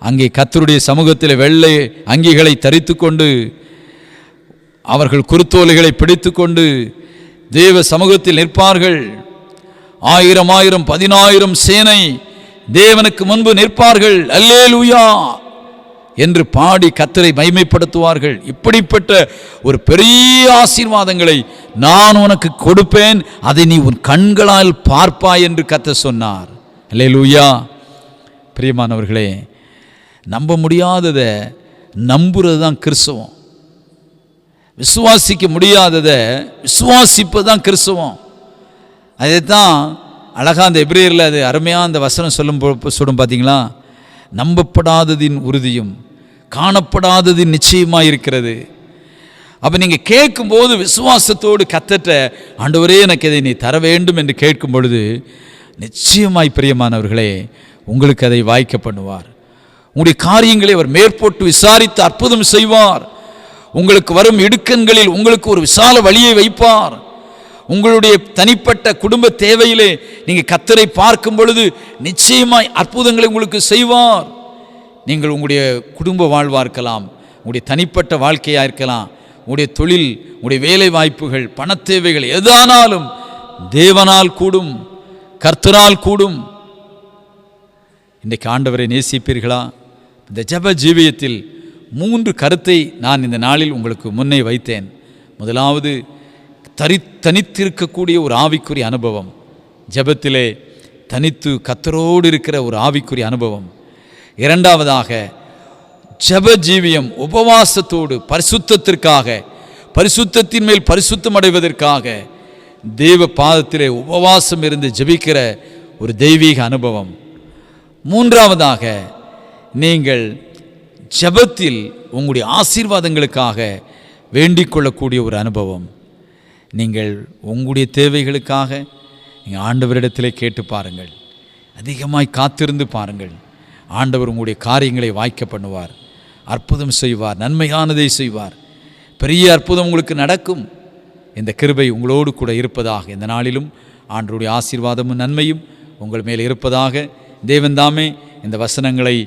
S1: அங்கே கர்த்தருடைய சமூகத்தில் வெள்ளை அங்கிகளை தரித்து கொண்டு, அவர்கள் குருத்தோலைகளை பிடித்து கொண்டு தேவ சமூகத்தில் நிற்பார்கள். 1000 10,000 சேனை தேவனுக்கு முன்பு நிற்பார்கள். அல்லேலூயா என்று பாடி கர்த்தரை மகிமைப்படுத்துவார்கள். இப்படிப்பட்ட ஒரு பெரிய ஆசீர்வாதங்களை நான் உனக்கு கொடுப்பேன், அதை நீ உன் கண்களால் பார்ப்பாய் என்று கர்த்தர் சொன்னார். அல்லேலூயா. பிரியமானவர்களே, நம்ப முடியாததை நம்புறது தான் கிறிஸ்தவம். விசுவாசிக்க முடியாததை விசுவாசிப்பது தான் கிறிஸ்தவம். அதைத்தான் அழகா அந்த எபிரேயரில் அது அருமையாக அந்த வசனம் சொல்லும் பார்த்தீங்களா? நம்பப்படாததின் உறுதியும் காணப்படாததின் நிச்சயமாக இருக்கிறது. அப்போ நீங்கள் கேட்கும்போது விசுவாசத்தோடு கர்த்தர்ட்ட, ஆண்டவரே எனக்கு இதை நீ தர வேண்டும் என்று கேட்கும் பொழுது நிச்சயமாய் பிரியமானவர்களே உங்களுக்கு அதை வாய்க்க பண்ணுவார். உங்களுடைய காரியங்களை அவர் மேற்போட்டு விசாரித்து அற்புதம் செய்வார். உங்களுக்கு வரும் இடுக்கண்களில் உங்களுக்கு ஒரு விசால வழியை வைப்பார். உங்களுடைய தனிப்பட்ட குடும்ப தேவையிலே நீங்கள் கர்த்தரை பார்க்கும் பொழுது நிச்சயமாய் அற்புதங்களை உங்களுக்கு செய்வார். நீங்கள் உங்களுடைய குடும்ப வாழ்வாக இருக்கலாம், உங்களுடைய தனிப்பட்ட வாழ்க்கையாக இருக்கலாம், உங்களுடைய தொழில், உங்களுடைய வேலை வாய்ப்புகள், பண தேவைகள் எதானாலும் தேவனால் கூடும், கர்த்தரால் கூடும். இன்றைக்கு ஆண்டவரை நேசிப்பீர்களா? இந்த ஜெப ஜீவியத்தில் 3 கருத்தை நான் இந்த நாளில் உங்களுக்கு முன்னே வைத்தேன். முதலாவது, தனித்திருக்கக்கூடிய ஒரு ஆவிக்குரிய அனுபவம். ஜெபத்திலே தனித்து கர்த்தரோடு இருக்கிற ஒரு ஆவிக்குரிய அனுபவம். இரண்டாவதாக, ஜெப ஜீவியம் உபவாசத்தோடு பரிசுத்தத்திற்காக, பரிசுத்தத்தின் மேல் பரிசுத்தம் அடைவதற்காக தேவ பாதத்திலே உபவாசம் இருந்து ஜெபிக்கிற ஒரு தெய்வீக அனுபவம். மூன்றாவதாக, நீங்கள் ஜெபத்தில் உங்களுடைய ஆசீர்வாதங்களுக்காக வேண்டிக் கொள்ளக்கூடிய ஒரு அனுபவம். நீங்கள் உங்களுடைய தேவைகளுக்காக நீங்கள் ஆண்டவரிடத்திலே கேட்டு பாருங்கள், அதிகமாய் காத்திருந்து பாருங்கள். ஆண்டவர் உங்களுடைய காரியங்களை வாய்க்க பண்ணுவார், அற்புதம் செய்வார், நன்மையானதை செய்வார். பெரிய அற்புதம் உங்களுக்கு நடக்கும். இந்த கிருபை உங்களோடு கூட இருப்பதாக இந்த நாளிலும் ஆண்டவருடைய ஆசீர்வாதமும் நன்மையும் உங்கள் மேலே இருப்பதாக. தேவன் தாமே இந்த வசனங்களை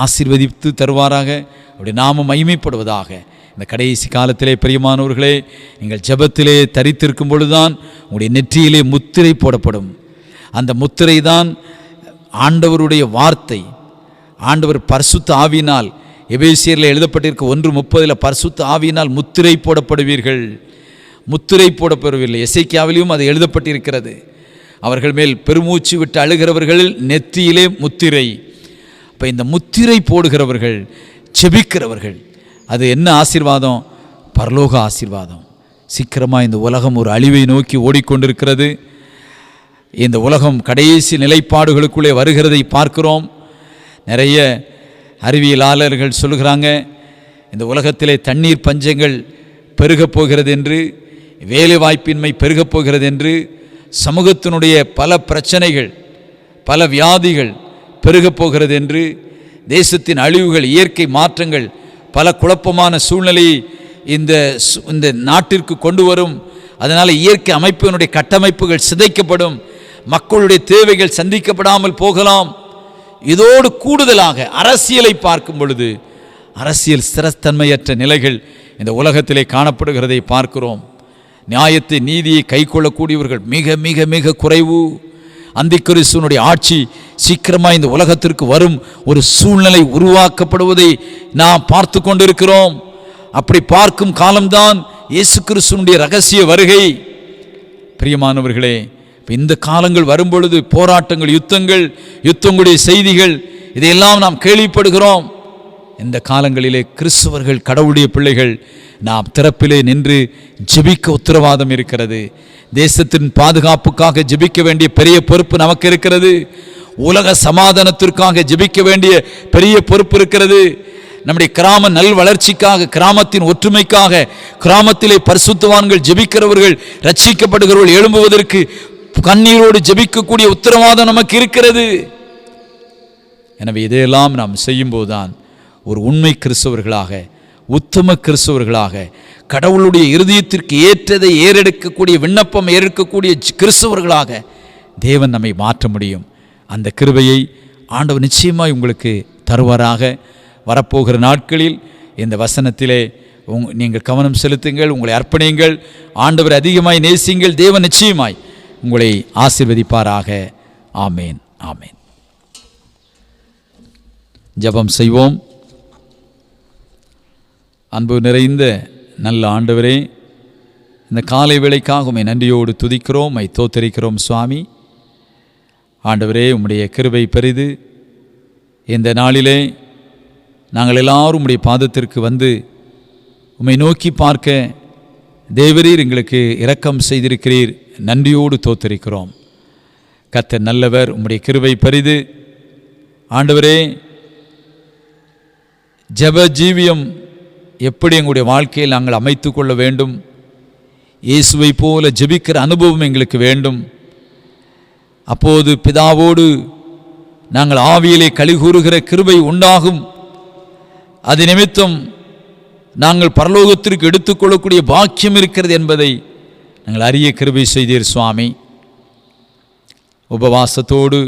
S1: ஆசீர்வதித்து தருவாராக. அவருடைய நாமம் மகிமைப்படுவதாக. இந்த கடைசி காலத்திலே பிரியமானவர்களே, நீங்கள் ஜெபத்திலே தரித்திருக்கும் பொழுதுதான் உங்களுடைய நெற்றியிலே முத்திரை போடப்படும். அந்த முத்திரை தான் ஆண்டவருடைய வார்த்தை. ஆண்டவர் பரிசுத்த ஆவியினால், எபேசியரில் எழுதப்பட்டிருக்க 1:30 பரிசுத்த ஆவியினால் முத்திரை போடப்படுவீர்கள். முத்திரை போடப்படுவதில்லை. எசேக்கியாவிலும் அது எழுதப்பட்டிருக்கிறது. அவர்கள் மேல் பெருமூச்சு விட்டு அழுகிறவர்கள் நெற்றியிலே முத்திரை. இப்போ இந்த முத்திரை போடுகிறவர்கள், செபிக்கிறவர்கள், அது என்ன ஆசீர்வாதம்? பரலோக ஆசீர்வாதம். சீக்கிரமாக இந்த உலகம் ஒரு அழிவை நோக்கி ஓடிக்கொண்டிருக்கிறது. இந்த உலகம் கடைசி நிலைப்பாடுகளுக்குள்ளே வருகிறதை பார்க்கிறோம். நிறைய அறிவியலாளர்கள் சொல்கிறாங்க, இந்த உலகத்திலே தண்ணீர் பஞ்சங்கள் பெருகப் போகிறது என்று, வேலைவாய்ப்பின்மை பெருகப் போகிறது என்று, சமூகத்தினுடைய பல பிரச்சனைகள், பல வியாதிகள் பெருகப் போகிறது என்று, தேசத்தின் அழிவுகள், இயற்கை மாற்றங்கள், பல குழப்பமான சூழ்நிலையை இந்த நாட்டிற்கு கொண்டு வரும். அதனால் இயற்கை அமைப்பினுடைய கட்டமைப்புகள் சிதைக்கப்படும், மக்களுடைய தேவைகள் சந்திக்கப்படாமல் போகலாம். இதோடு கூடுதலாக அரசியலை பார்க்கும் பொழுது அரசியல் ஸ்திரத்தன்மையற்ற நிலைகள் இந்த உலகத்திலே காணப்படுகிறதை பார்க்கிறோம். நியாயத்தை, நீதியை கை கொள்ளக்கூடியவர்கள் மிக மிக மிக குறைவு. அந்திக்கிறிஸ்துவினுடைய ஆட்சி சீக்கிரமாக இந்த உலகத்திற்கு வரும் ஒரு சூழ்நிலை உருவாக்கப்படுவதை நாம் பார்த்து கொண்டிருக்கிறோம். அப்படி பார்க்கும் காலம்தான் இயேசு கிறிஸ்துவினுடைய ரகசிய வருகை. பிரியமானவர்களே, இந்த காலங்கள் வரும்பொழுது போராட்டங்கள், யுத்தங்களுடைய செய்திகள், இதையெல்லாம் நாம் கேள்விப்படுகிறோம். இந்த காலங்களிலே கிறிஸ்தவர்கள், கடவுளுடைய பிள்ளைகள், நாம் திறப்பிலே நின்று ஜெபிக்க உத்தரவாதம் இருக்கிறது. தேசத்தின் பாதுகாப்புக்காக ஜெபிக்க வேண்டிய பெரிய பொறுப்பு நமக்கு இருக்கிறது. உலக சமாதானத்திற்காக ஜெபிக்க வேண்டிய பெரிய பொறுப்பு இருக்கிறது. நம்முடைய கிராம நல் வளர்ச்சிக்காக, கிராமத்தின் ஒற்றுமைக்காக, கிராமத்திலே பரிசுத்தவான்கள், ஜெபிக்கிறவர்கள், ரட்சிக்கப்படுகிறவர்கள் எழும்புவதற்கு கண்ணீரோடு ஜெபிக்கக்கூடிய உத்தரவாதம் நமக்கு இருக்கிறது. எனவே இதையெல்லாம் நாம் செய்யும்போதுதான் ஒரு உண்மை கிறிஸ்தவர்களாக, உத்தம கிறிஸ்தவர்களாக, கடவுளுடைய இருதயத்திற்கு ஏற்றதை ஏறெடுக்கக்கூடிய, விண்ணப்பம் ஏற்கக்கூடிய கிறிஸ்தவர்களாக தேவன் நம்மை மாற்ற முடியும். அந்த கிருபையை ஆண்டவர் நிச்சயமாய் உங்களுக்கு தருவாராக. வரப்போகிற நாட்களில் இந்த வசனத்திலே நீங்கள் கவனம் செலுத்துங்கள், உங்களை அர்ப்பணியுங்கள், ஆண்டவர் அதிகமாய் நேசியுங்கள். தேவன் நிச்சயமாய் உங்களை ஆசீர்வதிப்பாராக. ஆமேன், ஆமேன். ஜெபம் செய்வோம். அன்பு நிறைந்த நல்ல ஆண்டவரே, இந்த காலை வேளைக்காக உம்மை நன்றியோடு துதிக்கிறோம், உம்மை தோத்தரிக்கிறோம் சுவாமி. ஆண்டவரே, உம்முடைய கிருபை பெரிது. இந்த நாளிலே நாங்கள் எல்லாரும் உம்முடைய பாதத்திற்கு வந்து உம்மை நோக்கி பார்க்க தேவரீர் எங்களுக்கு இரக்கம் செய்திருக்கிறீர். நன்றியோடு தோத்தரிக்கிறோம். கர்த்தர் நல்லவர், உம்முடைய கிருபை பெரிது. ஆண்டவரே, ஜெப ஜீவியம் எப்படி எங்களுடைய வாழ்க்கையில் நாங்கள் அமைத்து கொள்ள வேண்டும், இயேசுவை போல ஜெபிக்கிற அனுபவம் எங்களுக்கு வேண்டும். அப்போது பிதாவோடு நாங்கள் ஆவியிலே கலிகூறுகிற கிருபை உண்டாகும். அது நிமித்தம் நாங்கள் பரலோகத்திற்கு எடுத்துக்கொள்ளக்கூடிய பாக்கியம் இருக்கிறது என்பதை நாங்கள் அறிய கிருபை செய்தீர் சுவாமி. உபவாசத்தோடு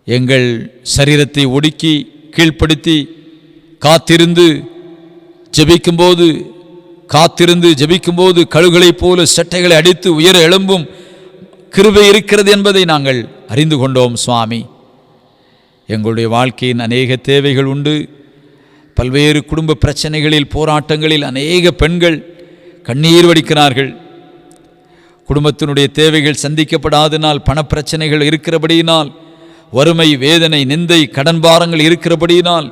S1: எங்கள் சரீரத்தை ஒடுக்கி கீழ்ப்படுத்தி காத்திருந்து ஜெபிக்கும்போது கழுகளைப் போல சட்டைகளை அடித்து உயர எழும்பும் கிருபை இருக்கிறது என்பதை நாங்கள் அறிந்து கொண்டோம் சுவாமி. எங்களுடைய வாழ்க்கையின் அநேக தேவைகள் உண்டு. பல்வேறு குடும்ப பிரச்சனைகளில், போராட்டங்களில் அநேக பெண்கள் கண்ணீர் வடிக்கிறார்கள். குடும்பத்தினுடைய தேவைகள் சந்திக்கப்படாதனால், பணப்பிரச்சனைகள் இருக்கிறபடியினால், வறுமை, வேதனை, நிந்தை, கடன் பாரங்கள் இருக்கிறபடியினால்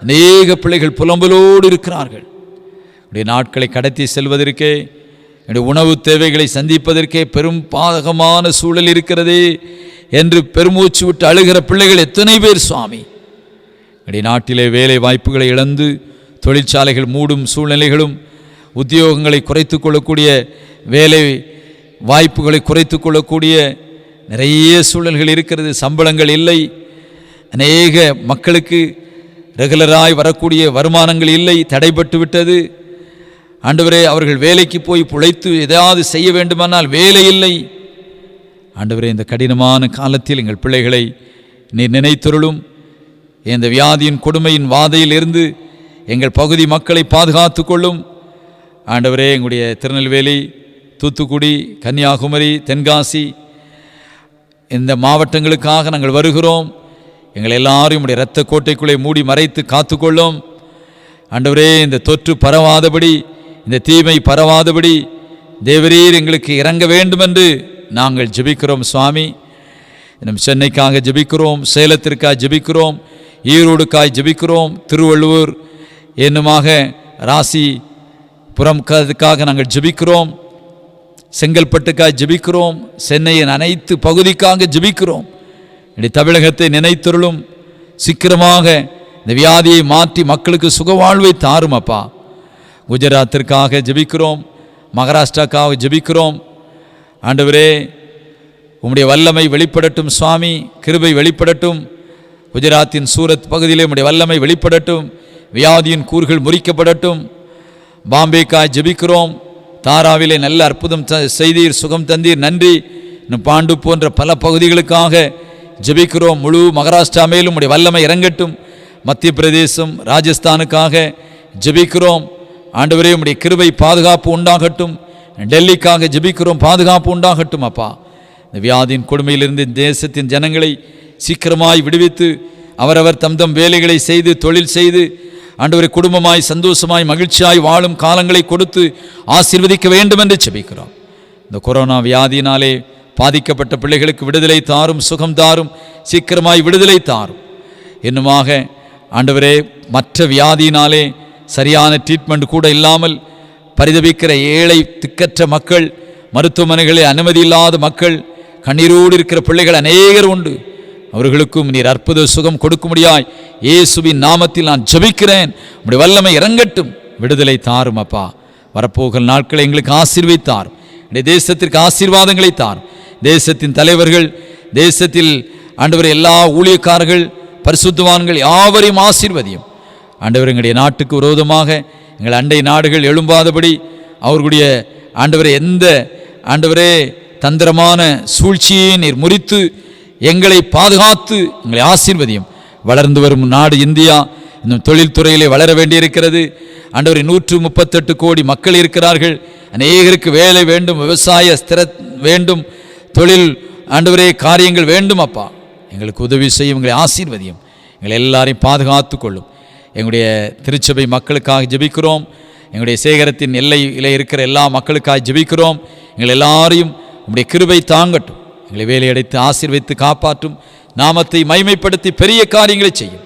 S1: அநேக பிள்ளைகள் புலம்பலோடு இருக்கிறார்கள். என்னுடைய நாட்களை கடத்தி செல்வதற்கே, என்னுடைய உணவு தேவைகளை சந்திப்பதற்கே பெரும் பாதகமான சூழல் இருக்கிறதே என்று பெருமூச்சு விட்டு அழுகிற பிள்ளைகள் எத்தனை பேர் சுவாமி. என்னுடைய நாட்டிலே வேலை வாய்ப்புகளை இழந்து தொழிற்சாலைகள் மூடும் சூழ்நிலைகளும், உத்தியோகங்களை குறைத்து கொள்ளக்கூடிய, வேலை வாய்ப்புகளை குறைத்து கொள்ளக்கூடிய நிறைய சூழல்கள் இருக்கிறது. சம்பளங்கள் இல்லை. அநேக மக்களுக்கு ரெகுலராய் வரக்கூடிய வருமானங்கள் இல்லை, தடைபட்டு விட்டது. ஆண்டவரே, அவர்கள் வேலைக்கு போய் பிழைத்து எதாவது செய்ய வேண்டுமானால் வேலை இல்லை. ஆண்டவரே, இந்த கடினமான காலத்தில் எங்கள் பிள்ளைகளை நீர் நினைத்தருளும். இந்த வியாதியின் கொடுமையின் வாதையில் இருந்து எங்கள் பகுதி மக்களை பாதுகாத்து கொள்ளும். ஆண்டவரே, எங்களுடைய திருநெல்வேலி, தூத்துக்குடி, கன்னியாகுமரி, தென்காசி இந்த மாவட்டங்களுக்காக நாங்கள் வருகிறோம். எங்கள் எல்லாரும் உடைய இரத்த கோட்டைக்குள்ளே மூடி மறைத்து காத்துக்கொள்ளும். ஆண்டவரே, இந்த தொற்று பரவாதபடி, இந்த தீமை பரவாதபடி தேவரீர் எங்களுக்கு இறங்க வேண்டும் என்று நாங்கள் ஜெபிக்கிறோம் சுவாமி. நம் சென்னைக்காக ஜெபிக்கிறோம், சேலத்திற்காக ஜெபிக்கிறோம், ஈரோடுக்காய் ஜெபிக்கிறோம், திருவள்ளுவர் என்னுமாக ராசிபுரம்காக நாங்கள் ஜெபிக்கிறோம், செங்கல்பட்டுக்காய் ஜெபிக்கிறோம், சென்னையின் அனைத்து பகுதிக்காக ஜெபிக்கிறோம். தமிழகத்தை நினைத்தருளும். சீக்கிரமாக இந்த வியாதியை மாற்றி மக்களுக்கு சுகவாழ்வை தாரும் அப்பா. குஜராத்திற்காக ஜெபிக்கிறோம், மகாராஷ்டிராக்காக ஜெபிக்கிறோம். ஆண்டவரே, உம்முடைய வல்லமை வெளிப்படட்டும் சுவாமி, கிருபை வெளிப்படட்டும். குஜராத்தின் சூரத் பகுதியிலே உம்முடைய வல்லமை வெளிப்படட்டும், வியாதியின் கூறுகள் முறிக்கப்படட்டும். பாம்பேக்காய் ஜெபிக்கிறோம், தாராவிலே நல்ல அற்புதம் செய்தீர், சுகம் தந்தீர், நன்றி. இன்னும் பாண்டு போன்ற பல பகுதிகளுக்காக ஜெபிக்கிறோம். முழு மகாராஷ்டிரா மேலும் உடைய வல்லமை இறங்கட்டும். மத்திய பிரதேசம், ராஜஸ்தானுக்காக ஜெபிக்கிறோம். ஆண்டவரே, உடைய கிருபை பாதுகாப்பு உண்டாகட்டும். டெல்லிக்காக ஜெபிக்கிறோம், பாதுகாப்பு உண்டாகட்டும் அப்பா. இந்த வியாதியின் கொடுமையிலிருந்து தேசத்தின் ஜனங்களை சீக்கிரமாய் விடுவித்து அவரவர் தம் வேலைகளை செய்து, தொழில் செய்து, ஆண்டவரை குடும்பமாய் சந்தோஷமாய் மகிழ்ச்சியாய் வாழும் காலங்களை கொடுத்து ஆசீர்வதிக்க வேண்டும் என்று ஜெபிக்கிறோம். இந்த கொரோனா வியாதியினாலே பாதிக்கப்பட்ட பிள்ளைகளுக்கு விடுதலை தாரும், சுகம் தாரும், சீக்கிரமாய் விடுதலை தாரும். இன்னுமாக ஆண்டவரே, மற்ற வியாதியினாலே சரியான ட்ரீட்மெண்ட் கூட இல்லாமல் பரிதவிக்கிற ஏழை திக்கற்ற மக்கள், மருத்துவமனைகளில் அனுமதி இல்லாத மக்கள், கண்ணீரோடு இருக்கிற பிள்ளைகள் அநேகர் உண்டு. அவர்களுக்கும் நீர் அற்புத சுகம் கொடுக்கும்படியாய் இயேசுவின் நாமத்தில் நான் ஜெபிக்கிறேன். உம்முடைய வல்லமை இறங்கட்டும், விடுதலை தாரும் அப்பா. வரப்போகிற நாட்களை எங்களுக்கு ஆசீர்வதித்தார். இந்த தேசத்திற்கு ஆசீர்வாதங்களை தார். தேசத்தின் தலைவர்கள், தேசத்தில் ஆண்டவர் எல்லா ஊழியக்காரர்கள், பரிசுத்தவான்கள் யாவரையும் ஆசீர்வதியும். ஆண்டவர், எங்களுடைய நாட்டுக்கு விரோதமாக எங்கள் அண்டை நாடுகள் எழும்பாதபடி அவர்களுடைய ஆண்டவரை எந்த ஆண்டவரே தந்திரமான சூழ்ச்சியை நீர் முறித்து எங்களை பாதுகாத்து எங்களை ஆசீர்வதியும். வளர்ந்து வரும் நாடு இந்தியா இன்னும் தொழில்துறையிலே வளர வேண்டியிருக்கிறது. ஆண்டவரை 138 கோடி மக்கள் இருக்கிறார்கள். அநேகருக்கு வேலை வேண்டும், விவசாய ஸ்திர வேண்டும், தொழில் ஆண்டவரே காரியங்கள் வேண்டும் அப்பா. எங்களுக்கு உதவி செய்யும், எங்களை ஆசீர்வதியும். எங்களை எல்லாரையும் பாதுகாத்து கொள்ளும். எங்களுடைய திருச்சபை மக்களுக்காக ஜெபிக்கிறோம். எங்களுடைய சேகரத்தின் எல்லையில் இருக்கிற எல்லா மக்களுக்காக ஜெபிக்கிறோம். எங்கள் எல்லாரையும் உங்களுடைய கிருபை தாங்கட்டும். எங்களை வேலையடைத்து ஆசீர்வதித்து காப்பாற்றும். நாமத்தை மைமைப்படுத்தி பெரிய காரியங்களை செய்யும்.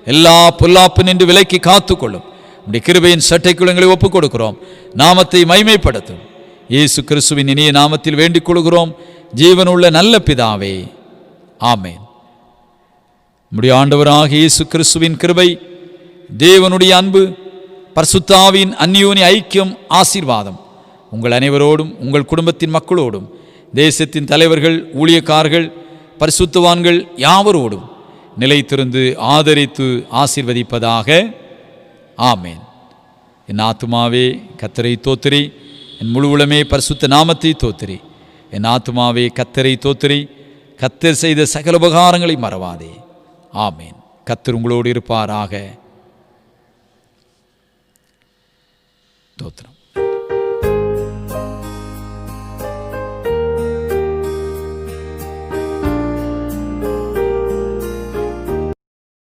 S1: எல்லா பொல்லாப்பு நின்று விலைக்கு காத்துக்கொள்ளும். உடைய கிருபையின் சட்டைக்குள் எங்களை ஒப்புக் கொடுக்கிறோம். நாமத்தை மைமைப்படுத்தும். இயேசு கிறிஸ்துவின் இனிய நாமத்தில் வேண்டிக் கொள்கிறோம் ஜீவனுள்ள நல்ல பிதாவே, ஆமேன். நம்முடைய ஆண்டவராக இயேசு கிறிஸ்துவின் கிருபை, தேவனுடைய அன்பு, பரிசுத்த ஆவியின் அந்யோன்ய ஐக்கியம், ஆசீர்வாதம் உங்கள் அனைவரோடும், உங்கள் குடும்பத்தின் மக்களோடும், தேசத்தின் தலைவர்கள், ஊழியக்காரர்கள், பரிசுத்தவான்கள் யாவரோடும் நிலைத்திருந்து ஆதரித்து ஆசீர்வதிப்பதாக. ஆமேன். என் ஆத்துமாவே கர்த்தரை தோத்திரி, என் முழு உளமே பரிசுத்த நாமத்தை தோத்திரி. என் ஆத்துமாவே கர்த்தரை தோத்திரி, கர்த்தர் செய்த சகல உபகாரங்களை மறவாதே. ஆமேன். கர்த்தர் உங்களோடு இருப்பாராக. தோத்திரம்.